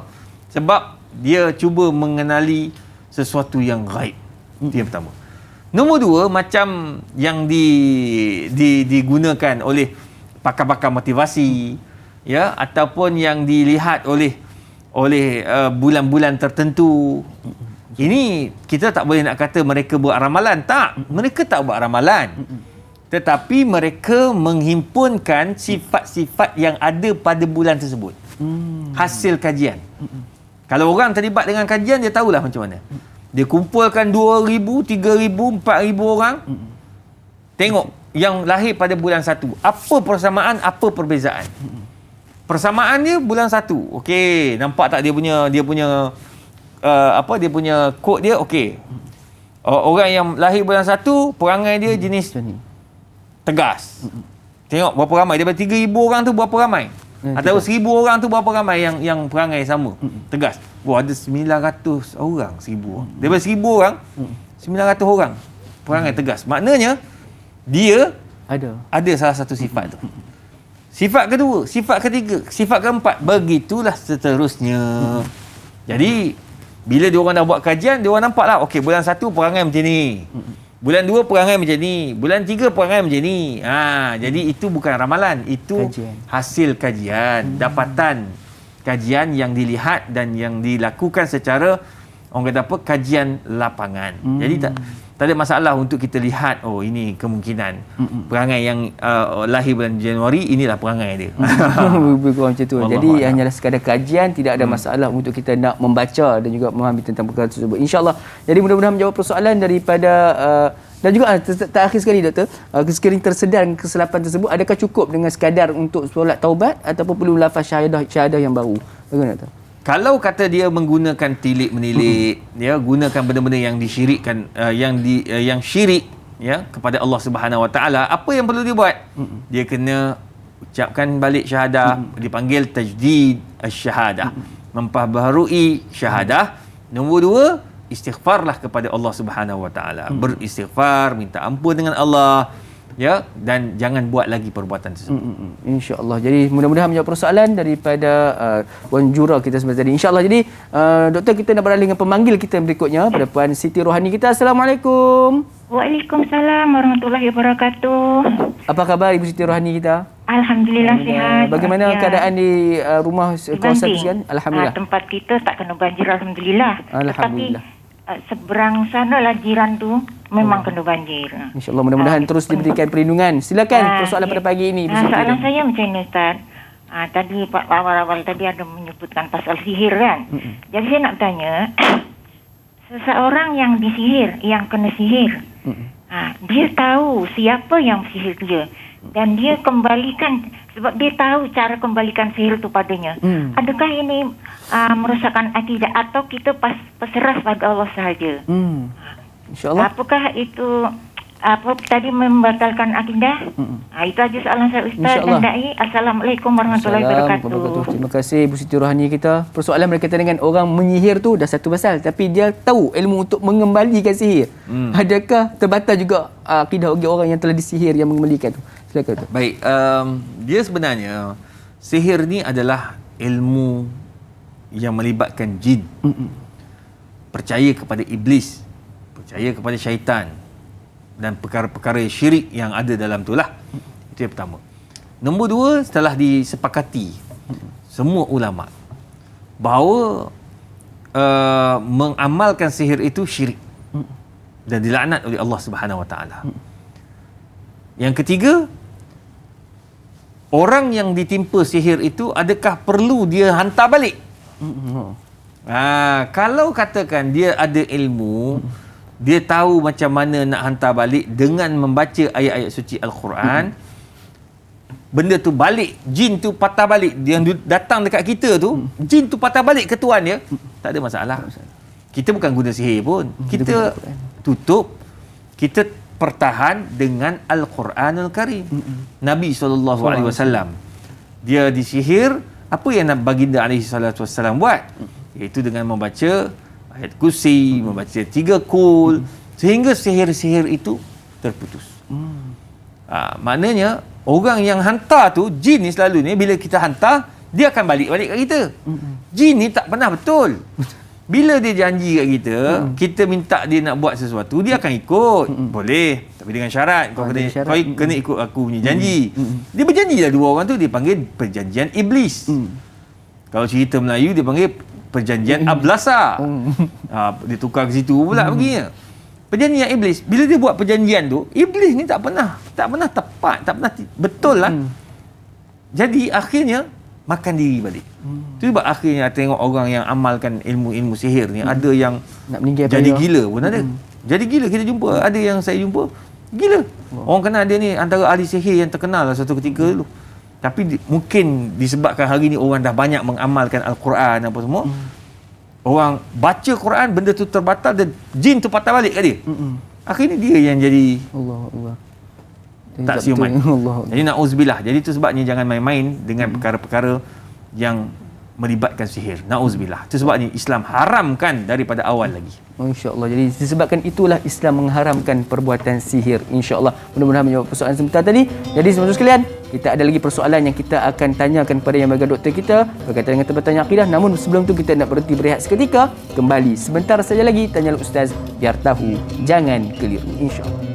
Sebab dia cuba mengenali sesuatu yang gaib. Itu yang pertama. Nombor dua, macam yang digunakan oleh pakar-pakar motivasi, ya, ataupun yang dilihat oleh bulan-bulan tertentu. Ini kita tak boleh nak kata mereka buat ramalan. Tak, mereka tak buat ramalan. Tetapi mereka menghimpunkan sifat-sifat yang ada pada bulan tersebut. Hasil kajian. Kalau orang terlibat dengan kajian, dia tahulah macam mana. Dia kumpulkan 2,000, 3,000, 4,000 orang. Tengok yang lahir pada bulan 1. Apa persamaan, apa perbezaan. Persamaan dia bulan 1. Okey, nampak tak dia punya dia punya kod dia? Okey. Orang yang lahir bulan 1, perangai dia jenis tegas. Tengok berapa ramai daripada 3,000 orang tu, berapa ramai? Atau 1,000 orang tu, berapa ramai yang perangai sama, tegas? Wah, ada 900 orang, 1,000 orang. Daripada 1,000 orang, 900 orang perangai tegas. Maknanya dia ada salah satu sifat tu. Sifat kedua, sifat ketiga, sifat keempat, begitulah seterusnya. Jadi bila diorang dah buat kajian, diorang nampaklah, okey, bulan 1 perangai macam ni. Bulan 2 perangai macam ni. Bulan 3 perangai macam ni. Jadi itu bukan ramalan, itu kajian. Hasil kajian, dapatan kajian yang dilihat dan yang dilakukan secara, orang kata apa, kajian lapangan. Jadi tak ada masalah untuk kita lihat, oh ini kemungkinan perangai yang lahir bulan Januari, inilah perangai dia. Lebih kurang macam tu. Jadi hanyalah sekadar kajian, tidak ada masalah untuk kita nak membaca dan juga memahami tentang perkara tersebut. InsyaAllah. Jadi mudah-mudahan menjawab persoalan daripada dan juga terakhir sekali Doktor, sekiranya tersedar kesilapan tersebut, adakah cukup dengan sekadar untuk solat taubat ataupun perlu lafaz syahadah yang baru? Bagaimana Doktor? Kalau kata dia menggunakan tilik menilik, ya, gunakan benda-benda yang disyirikkan, yang syirik, ya, kepada Allah Subhanahu Wa Taala, apa yang perlu dia buat? Dia kena ucapkan balik syahadah, dipanggil tajdid asy-syahadah, memperbaharui syahadah. Nombor 2, istighfarlah kepada Allah Subhanahu Wa Taala. Beristighfar, minta ampun dengan Allah, ya, dan jangan buat lagi perbuatan tersebut. InsyaAllah. Jadi mudah-mudahan menjawab persoalan daripada Puan Jura kita sebentar tadi. InsyaAllah. Jadi Doktor, kita nak beralih dengan pemanggil kita berikutnya pada Puan Siti Rohani kita. Assalamualaikum. Waalaikumsalam warahmatullahi wabarakatuh. Apa khabar Ibu Siti Rohani kita? Alhamdulillah sihat. Bagaimana keadaan di rumah kawasan sekian? Alhamdulillah. Tempat kita tak kena banjir, alhamdulillah. Alhamdulillah. Tetapi seberang sana lah jiran tu memang kena banjir. InsyaAllah mudah-mudahan terus diberikan perlindungan. Silakan persoalan pada pagi ini. Soalan saya macam ni Ustaz. Tadi awal-awal tadi ada menyebutkan pasal sihir kan. Jadi saya nak tanya, seseorang yang disihir, yang kena sihir, dia tahu siapa yang sihir dia dan dia kembalikan, sebab dia tahu cara kembalikan sihir itu padanya. Adakah ini merosakkan akidah atau kita pasrah pada Allah sahaja? InsyaAllah. Apakah itu tadi membatalkan akidah? Itu aja soalan saya Ustaz dan Dai. Assalamualaikum warahmatullahi wabarakatuh. Terima kasih Ibu Siti Rohani kita. Persoalan berkaitan dengan orang menyihir tu dah satu pasal, tapi dia tahu ilmu untuk mengembalikan sihir. Adakah terbatal juga akidah bagi orang yang telah disihir yang mengembalikan tu? Silakan. Baik, dia sebenarnya sihir ni adalah ilmu yang melibatkan jin. Percaya kepada iblis, percaya kepada syaitan dan perkara-perkara syirik yang ada dalam tu lah. Itu yang pertama. Nombor 2, setelah disepakati semua ulama bahawa mengamalkan sihir itu syirik dan dilaknat oleh Allah Subhanahu Wa Taala. Yang ketiga, orang yang ditimpa sihir itu adakah perlu dia hantar balik? Kalau katakan dia ada ilmu, dia tahu macam mana nak hantar balik dengan membaca ayat-ayat suci Al-Quran, benda tu balik, jin tu patah balik, dia datang dekat kita tu, jin tu patah balik ke tuan dia, tak ada masalah. Kita bukan guna sihir pun, kita tutup, kita pertahan dengan Al-Quranul Karim. Nabi SAW dia disihir, apa yang baginda SAW buat? Iaitu dengan membaca ayat kursi, membaca 3 kul, sehingga sihir-sihir itu terputus. Maknanya orang yang hantar tu, jin ni selalu ni, bila kita hantar, dia akan balik-balik kat kita. Jin ni tak pernah betul. Bila dia janji kat kita, kita minta dia nak buat sesuatu, dia akan ikut. Boleh, tapi dengan syarat. Kau kena ikut aku punya janji. Dia berjanji lah, dua orang tu dia panggil perjanjian iblis. Kalau cerita Melayu dia panggil perjanjian ablasa. Dia tukar ke situ pula perginya. Perjanjian iblis. Bila dia buat perjanjian tu, iblis ni tak pernah tepat, tak pernah betul lah. Jadi akhirnya makan diri balik. Itu sebab akhirnya tengok orang yang amalkan ilmu-ilmu sihir ni, ada yang nak meninggal jadi gila pun ada. Jadi gila kita jumpa. Ada yang saya jumpa gila. Orang kenal dia ni antara ahli sihir yang terkenal lah satu ketika dulu. Tapi mungkin disebabkan hari ni orang dah banyak mengamalkan Al-Quran apa semua. Orang baca Quran, benda tu terbatal dan jin tu patah balik kat dia. Akhirnya dia yang jadi Allah. tak siuman. Jadi na'uzubillah. Jadi itu sebabnya jangan main-main dengan perkara-perkara yang melibatkan sihir. Na'uzubillah. Itu sebabnya Islam haramkan daripada awal lagi. InsyaAllah. Jadi disebabkan itulah Islam mengharamkan perbuatan sihir. InsyaAllah. Mudah-mudahan menjawab persoalan sebentar tadi. Jadi semua sekalian, kita ada lagi persoalan yang kita akan tanyakan kepada yang bagian doktor kita berkaitan dengan terbatanya akidah. Namun sebelum tu kita nak berhenti berehat seketika. Kembali sebentar saja lagi. Tanyalah Ustaz, biar tahu, jangan keliru. InsyaAllah.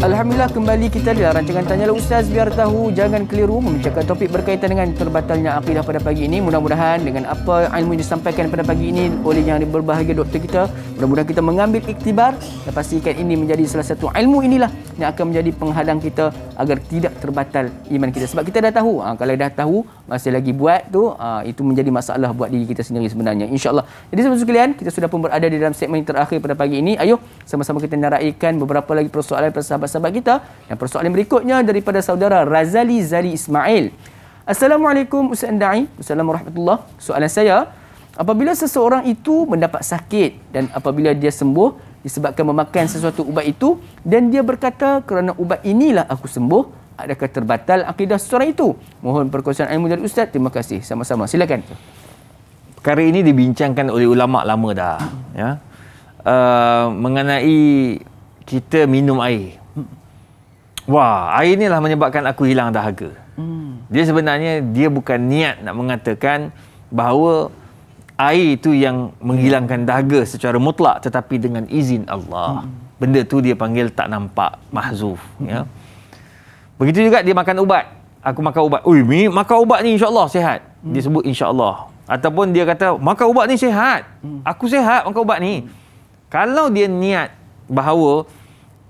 Alhamdulillah, kembali kita dalam rancangan Tanyalah Ustaz, biar tahu, jangan keliru, membicarakan topik berkaitan dengan terbatalnya akidah pada pagi ini. Mudah-mudahan dengan apa ilmu yang disampaikan pada pagi ini oleh yang berbahagia doktor kita, mudah-mudahan kita mengambil iktibar dan pastikan ini menjadi salah satu ilmu inilah yang akan menjadi penghadang kita agar tidak terbatal iman kita. Sebab kita dah tahu, kalau dah tahu masih lagi buat tu, itu menjadi masalah buat diri kita sendiri sebenarnya, insya-Allah. Jadi saudara sekalian, kita sudah pun berada di dalam segmen terakhir pada pagi ini. Ayuh sama-sama kita naraikan beberapa lagi persoalan pada sahabat-sahabat kita. Dan persoalan berikutnya daripada saudara Razali Zali Ismail. Assalamualaikum Ustaz Da'i. Assalamualaikum warahmatullahi. Soalan saya, apabila seseorang itu mendapat sakit dan apabila dia sembuh disebabkan memakan sesuatu ubat itu dan dia berkata kerana ubat inilah aku sembuh, adakah terbatal akidah seseorang itu? Mohon perkongsian ilmu dari Ustaz. Terima kasih. Sama-sama. Silakan. Perkara ini dibincangkan oleh ulama lama dah, ya. Mengenai kita minum air. Wah, air inilah menyebabkan aku hilang dahaga. Dia sebenarnya dia bukan niat nak mengatakan bahawa air itu yang menghilangkan dahaga secara mutlak, tetapi dengan izin Allah. Benda tu dia panggil tak nampak mahzuf, ya. Begitu juga dia makan ubat. Aku makan ubat. Ui, makan ubat ni insya-Allah sihat. Dia sebut insya-Allah. Ataupun dia kata makan ubat ni sihat. Aku sihat makan ubat ni. Kalau dia niat bahawa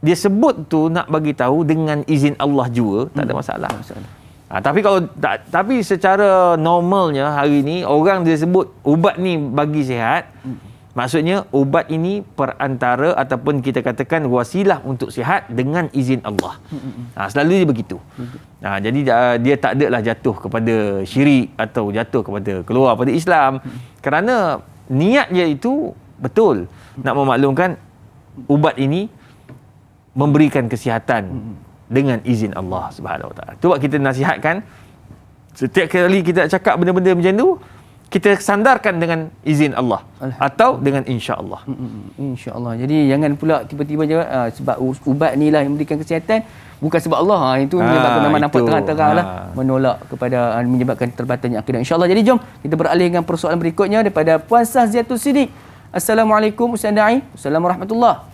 dia sebut tu nak bagi tahu dengan izin Allah juga, tak ada masalah. Tapi kalau tapi secara normalnya hari ni orang dia sebut ubat ni bagi sihat, maksudnya ubat ini perantara ataupun kita katakan wasilah untuk sihat dengan izin Allah. Selalu dia begitu. Jadi dia tak adalah jatuh kepada syirik atau jatuh kepada keluar pada Islam, kerana niat dia itu betul nak memaklumkan ubat ini memberikan kesihatan dengan izin Allah Subhanahu Wa Taala. Sebab kita nasihatkan setiap kali kita cakap benda-benda macam tu, kita sandarkan dengan izin Allah atau dengan insya-Allah. InsyaAllah. Jadi jangan pula tiba-tiba je sebab ubat ni lah yang memberikan kesihatan, bukan sebab Allah. Itu menyebabkan memang nampak terang-terang lah menolak kepada menyebabkan terbatalnya akidah. InsyaAllah. Jadi jom kita beralih dengan persoalan berikutnya daripada Puan Sahziatul Siddiq. Assalamualaikum Ustaz Da'i. Assalamualaikum warahmatullahi.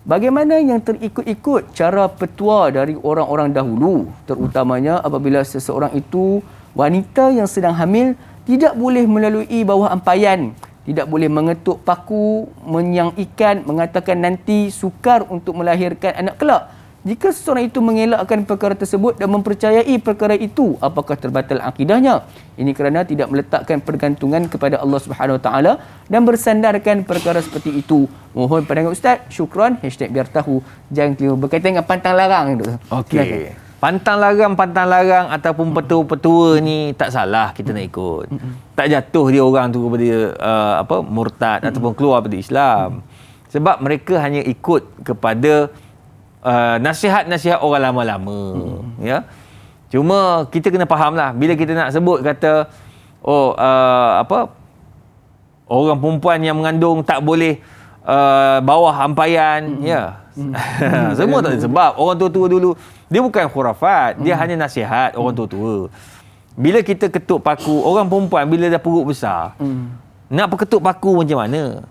Bagaimana yang terikut-ikut cara petua dari orang-orang dahulu, terutamanya apabila seseorang itu wanita yang sedang hamil tidak boleh melalui bawah ampaian, tidak boleh mengetuk paku, menyang ikan, mengatakan nanti sukar untuk melahirkan anak kelak. Jika seseorang itu mengelakkan perkara tersebut dan mempercayai perkara itu, apakah terbatal akidahnya? Ini kerana tidak meletakkan pergantungan kepada Allah Subhanahu Wa Taala dan bersandarkan perkara seperti itu. Mohon pandangan Ustaz. Syukran. #biar tahu. Jangan keliru. Berkaitan dengan pantang larang itu. Okey. Pantang larang ataupun petua-petua ni tak salah kita nak ikut. Tak jatuh dia orang tu kepada murtad ataupun keluar daripada Islam. Sebab mereka hanya ikut kepada nasihat-nasihat orang lama-lama. Ya. Cuma kita kena fahamlah bila kita nak sebut kata orang perempuan yang mengandung tak boleh bawah ampaian, ya. Semua tak ada sebab. Orang tua-tua dulu dia bukan khurafat, dia hanya nasihat orang tua-tua. Bila kita ketuk paku, orang perempuan bila dah perut besar, nak perketuk paku macam mana?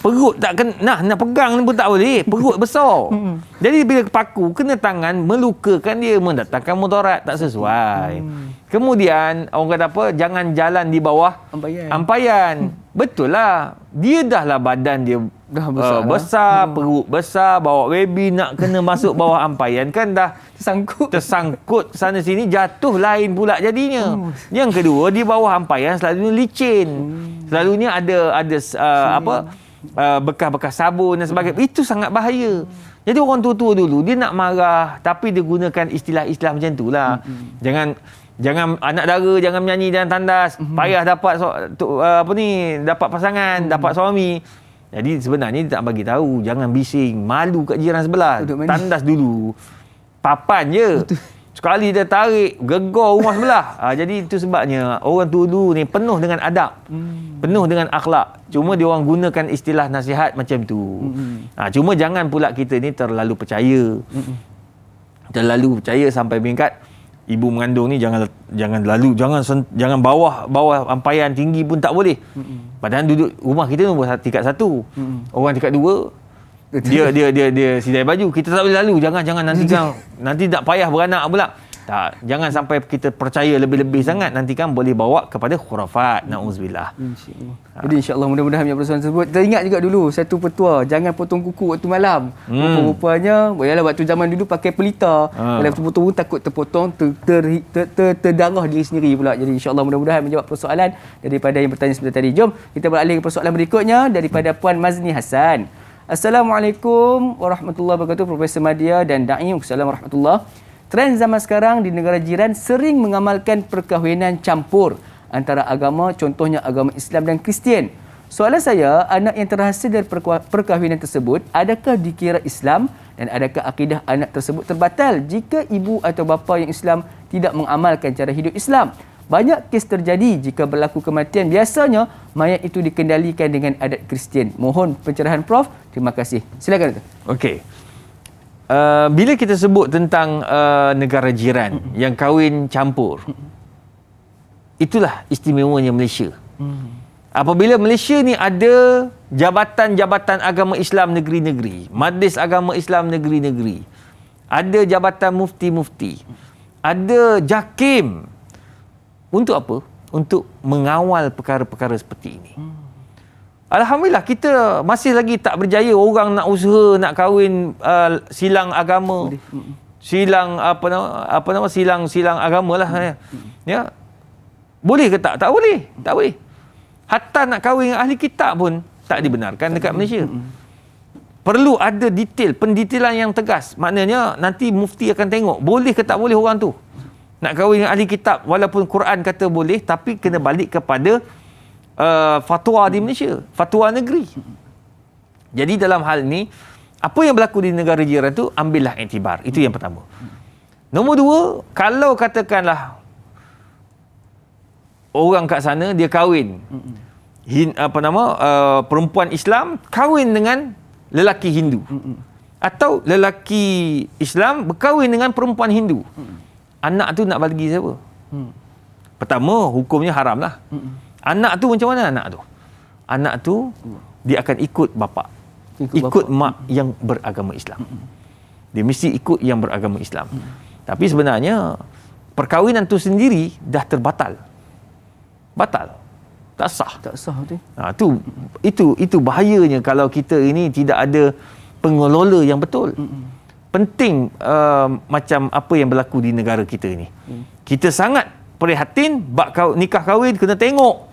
Perut tak kena, nak pegang pun tak boleh, perut besar. Jadi bila paku kena tangan, melukakan dia, mendatangkan mudarat, tak sesuai. Kemudian orang kata apa? Jangan jalan di bawah ampaian. Betul lah. Dia dah lah badan dia dah besar, perut besar, bawa baby nak kena masuk bawah ampaian kan dah tersangkut sana sini, jatuh lain pula jadinya. Yang kedua, di bawah ampaian selalunya licin. Selalunya ada bekas-bekas sabun dan sebagainya. Itu sangat bahaya. Jadi orang tua-tua dulu dia nak marah tapi dia gunakan istilah-istilah macam itulah. Jangan anak dara jangan menyanyi dalam tandas, payah dapat dapat pasangan, dapat suami. Jadi sebenarnya dia tak bagi tahu, jangan bising, malu kat jiran sebelah. Tandas dulu. Papan je. Sekali dia tarik, gegar rumah sebelah. Jadi itu sebabnya orang dulu ni penuh dengan adab. Penuh dengan akhlak. Cuma dia orang gunakan istilah nasihat macam tu. Cuma jangan pula kita ni terlalu percaya. Terlalu percaya sampai peringkat ibu mengandung ni jangan bawah ampaian tinggi pun tak boleh. Padahal duduk rumah kita nombor tingkat 1. Orang tingkat 2 dia sidai baju, kita tak boleh lalu. Jangan nanti tak payah beranak pula. Tak, jangan sampai kita percaya lebih-lebih sangat, nanti kan boleh bawa kepada khurafat. Nauzubillah. InsyaAllah. Jadi insyaAllah mudah-mudahan punya persoalan tersebut. Kita ingat juga dulu satu petua, jangan potong kuku waktu malam. Rupa-rupanya, waktu zaman dulu pakai pelita. Kalau potong takut terpotong, terdarah diri sendiri pula. Jadi insyaAllah mudah-mudahan menjawab persoalan daripada yang bertanya sebentar tadi. Jom kita beralih ke persoalan berikutnya daripada Puan Mazni Hassan. Assalamualaikum warahmatullahi wabarakatuh, Profesor Madya dan Da'i. Assalamualaikum warahmatullahi. Trend zaman sekarang di negara jiran sering mengamalkan perkahwinan campur antara agama, contohnya agama Islam dan Kristian. Soalan saya, anak yang terhasil dari perkahwinan tersebut, adakah dikira Islam dan adakah akidah anak tersebut terbatal jika ibu atau bapa yang Islam tidak mengamalkan cara hidup Islam? Banyak kes terjadi jika berlaku kematian, biasanya mayat itu dikendalikan dengan adat Kristian. Mohon pencerahan Prof. Terima kasih. Silakan. Okey. Bila kita sebut tentang negara jiran yang kahwin campur, itulah istimewanya Malaysia. Apabila Malaysia ni ada jabatan-jabatan agama Islam negeri-negeri, majlis agama Islam negeri-negeri, ada jabatan mufti-mufti, ada JAKIM. Untuk apa? Untuk mengawal perkara-perkara seperti ini. Alhamdulillah kita masih lagi tak berjaya. Orang nak usaha nak kahwin silang agama. Silang silang agama lah. Ya. Boleh ke tak? Tak boleh. Tak boleh. Hatta nak kahwin dengan ahli kitab pun tak dibenarkan dekat Malaysia. Perlu ada detail, pendetailan yang tegas. Maknanya nanti mufti akan tengok boleh ke tak boleh orang tu. Nak kahwin dengan ahli kitab walaupun Quran kata boleh, tapi kena balik kepada fatwa di Malaysia, fatwa negeri. Jadi dalam hal ni, apa yang berlaku di negara jiran tu ambillah iktibar. Itu yang pertama. Nombor 2, kalau katakanlah orang kat sana dia kahwin. Perempuan Islam kahwin dengan lelaki Hindu. Atau lelaki Islam berkahwin dengan perempuan Hindu. Anak tu nak bagi siapa? Pertama, hukumnya haram lah. Anak tu macam mana anak tu? Anak tu dia akan ikut bapa. Ikut mak yang beragama Islam. Dia mesti ikut yang beragama Islam. Tapi sebenarnya perkahwinan tu sendiri dah terbatal. Batal. Tak sah. Tak sah tu. Itu bahayanya kalau kita ini tidak ada pengelola yang betul. Penting macam apa yang berlaku di negara kita ini. Kita sangat prihatin bab nikah kahwin, kena tengok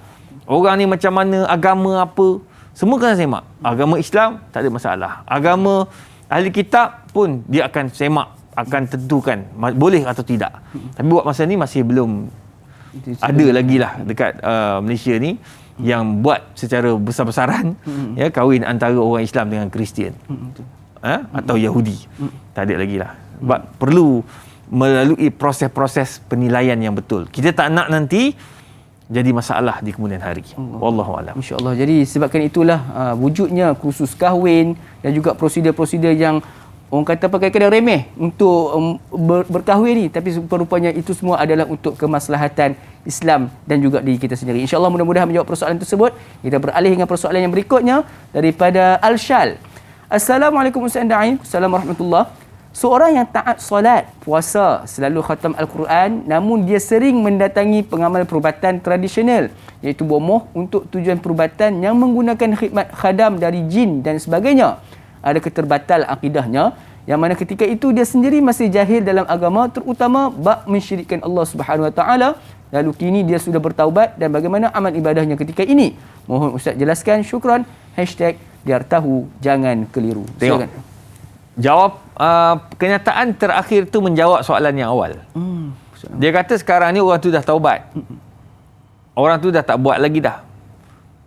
orang ni macam mana, agama apa, semua kena semak. Agama Islam tak ada masalah. Agama ahli kitab pun dia akan semak, akan tentukan boleh atau tidak. Tapi buat masa ni masih belum ada lagi lah dekat Malaysia ni yang buat secara besar-besaran ya, kahwin antara orang Islam dengan Kristian atau Yahudi. Tak ada lagi lah. Sebab perlu melalui proses-proses penilaian yang betul. Kita tak nak nanti jadi masalah di kemudian hari. Wallahu a'lam. InsyaAllah. Jadi sebabkan itulah wujudnya kursus kahwin dan juga prosedur-prosedur yang orang kata pakai kadang remeh untuk berkahwin ni, tapi rupanya itu semua adalah untuk kemaslahatan Islam dan juga diri kita sendiri. InsyaAllah mudah-mudahan menjawab persoalan tersebut. Kita beralih dengan persoalan yang berikutnya daripada Al-Shal. Assalamualaikum Ustaz Daim. Assalamualaikum warahmatullahi. Seorang yang taat solat, puasa, selalu khatam Al-Quran, namun dia sering mendatangi pengamal perubatan tradisional iaitu bomoh untuk tujuan perubatan yang menggunakan khidmat khadam dari jin dan sebagainya. Ada keterbatal akidahnya yang mana ketika itu dia sendiri masih jahil dalam agama, terutama bab mensyirikkan Allah Subhanahu Wa Taala. Lalu kini dia sudah bertaubat dan bagaimana amal ibadahnya ketika ini? Mohon Ustaz jelaskan. Syukran. #biar tahu jangan keliru. Tengok. Jawab kenyataan terakhir tu menjawab soalan yang awal. Dia kata sekarang ni orang tu dah taubat. Orang tu dah tak buat lagi dah.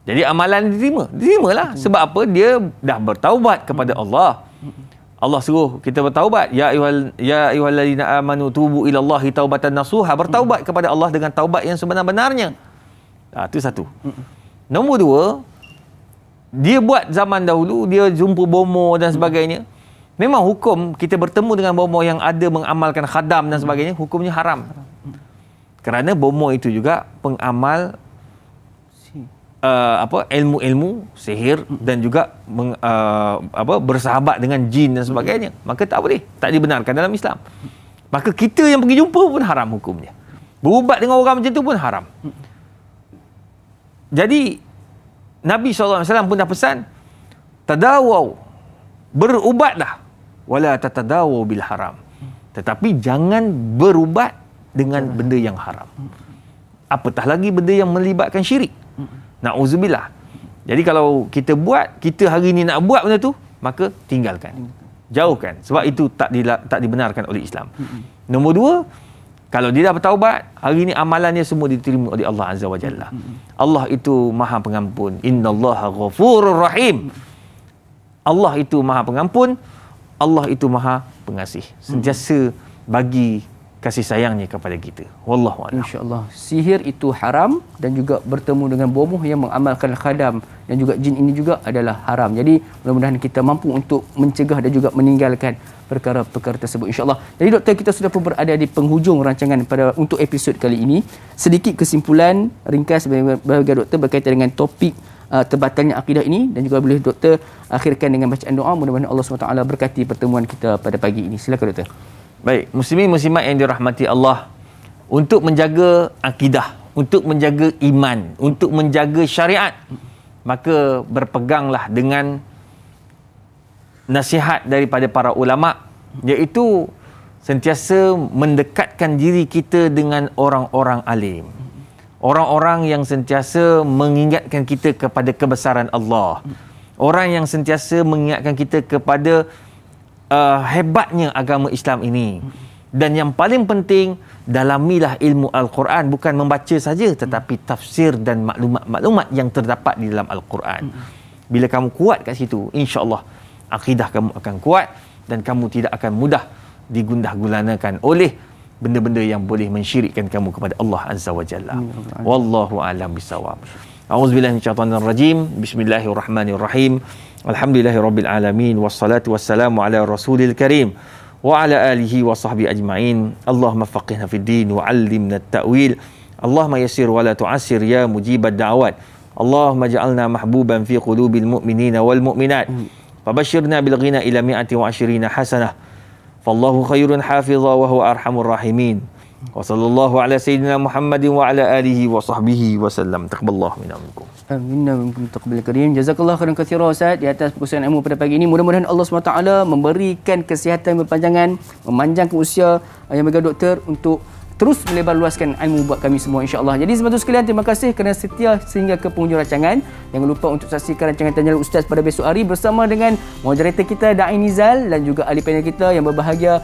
Jadi amalan diterima lah. Sebab apa? Dia dah bertaubat kepada Allah. Allah suruh kita bertaubat. Ya ayyuhallazina amanu tubu ilallahi taubatan nasuha. Bertaubat kepada Allah dengan taubat yang sebenar-benarnya. Itu satu. Nombor dua, dia buat zaman dahulu, dia jumpa bomoh dan sebagainya. Memang hukum kita bertemu dengan bomoh yang ada mengamalkan khadam dan sebagainya, hukumnya haram. Kerana bomoh itu juga pengamal ilmu-ilmu sihir dan juga bersahabat dengan jin dan sebagainya. Maka tak boleh, tak dibenarkan dalam Islam. Maka kita yang pergi jumpa pun haram hukumnya. Berubat dengan orang macam tu pun haram. Jadi Nabi SAW pun dah pesan, tadawaw, berubatlah, wala tatadawaw bil haram. Tetapi jangan berubat dengan benda yang haram. Apatah lagi benda yang melibatkan syirik. Na'udzubillah. Jadi kalau kita buat, kita hari ni nak buat benda tu, maka tinggalkan. Jauhkan. Sebab itu tak dibenarkan oleh Islam. Nombor dua, kalau dia dah bertaubat, hari ni amalannya semua diterima oleh Allah Azza wa Jalla. Allah itu Maha Pengampun. Innallaha ghafurur rahim. Allah itu Maha Pengampun. Allah itu Maha Pengasih. Sentiasa bagi kasih sayangnya kepada kita. Wallahu a'lam. Insya-Allah. Sihir itu haram dan juga bertemu dengan bomoh yang mengamalkan khadam dan juga jin ini juga adalah haram. Jadi mudah-mudahan kita mampu untuk mencegah dan juga meninggalkan perkara-perkara tersebut insya-Allah. Jadi doktor, kita sudah pun berada di penghujung rancangan untuk episod kali ini. Sedikit kesimpulan ringkas bagi doktor berkaitan dengan topik terbatalnya akidah ini dan juga boleh doktor akhirkan dengan bacaan doa. Mudah-mudahan Allah SWT berkati pertemuan kita pada pagi ini. Silakan doktor. Baik, muslimin muslimat yang dirahmati Allah, untuk menjaga akidah, untuk menjaga iman, untuk menjaga syariat, maka berpeganglah dengan nasihat daripada para ulama, iaitu sentiasa mendekatkan diri kita dengan orang-orang alim. Orang-orang yang sentiasa mengingatkan kita kepada kebesaran Allah. Orang yang sentiasa mengingatkan kita kepada hebatnya agama Islam ini. Dan yang paling penting, dalamilah ilmu Al-Quran, bukan membaca saja tetapi tafsir dan maklumat-maklumat yang terdapat di dalam Al-Quran. Bila kamu kuat kat situ, insya-Allah akidah kamu akan kuat dan kamu tidak akan mudah digundah gulanakan oleh benda-benda yang boleh mensyirikkan kamu kepada Allah Azza wa Jalla. Wallahu a'lam bissawab. A'udzubillahi minasyaitonir rajim. Bismillahirrahmanirrahim. Alhamdulillahirabbil alamin wassalatu wassalamu ala rasulil karim wa ala alihi wa sahbihi ajma'in. Allahumma faqihna fid din wa 'allimna at-ta'wil. Allahumma yassir wa la tu'assir ya mujibad da'awat. Allahumma ja'alna mahbuban fi qulubil mu'minina wal mu'minat. Fabashshirna bil ghina ila 120 hasanah. Fallahu khairun hafizha wa huwa arhamur rahimin. Wa sallallahu ala sayyidina Muhammadin wa ala alihi wa sahbihi wa sallam. Taqabbalallahu minna minkum. Amin wa minkum taqabbal karim. Jazakallahu khairan katsiran Ustaz di atas perkongsian ilmu pada pagi ini. Mudah-mudahan Allah SWT memberikan kesihatan berpanjangan, memanjangkan usia yang bagi doktor untuk terus melebar luaskan ilmu buat kami semua insya-Allah. Jadi semua sekalian, terima kasih kerana setia sehingga ke penghujung rancangan. Jangan lupa untuk saksikan rancangan Tanya Ustaz pada besok hari bersama dengan moderator kita Da'i Nizal dan juga ahli panel kita yang berbahagia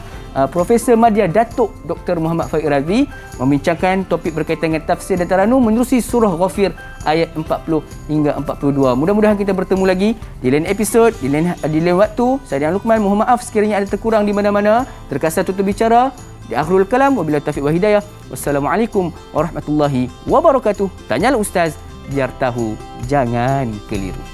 Profesor Madya Datuk Dr. Muhammad Faik Razvi membincangkan topik berkaitan dengan tafsir dan taranum menerusi surah Ghafir ayat 40 hingga 42. Mudah-mudahan kita bertemu lagi di lain episod, di lain waktu. Saya Dian Luqman, mohon maaf sekiranya ada terkurang di mana-mana, terkasar tutur bicara. Di akhirul kalam, wabillahi taufiq wa hidayah. Wassalamualaikum warahmatullahi wabarakatuh. Tanyalah Ustaz, biar tahu, jangan keliru.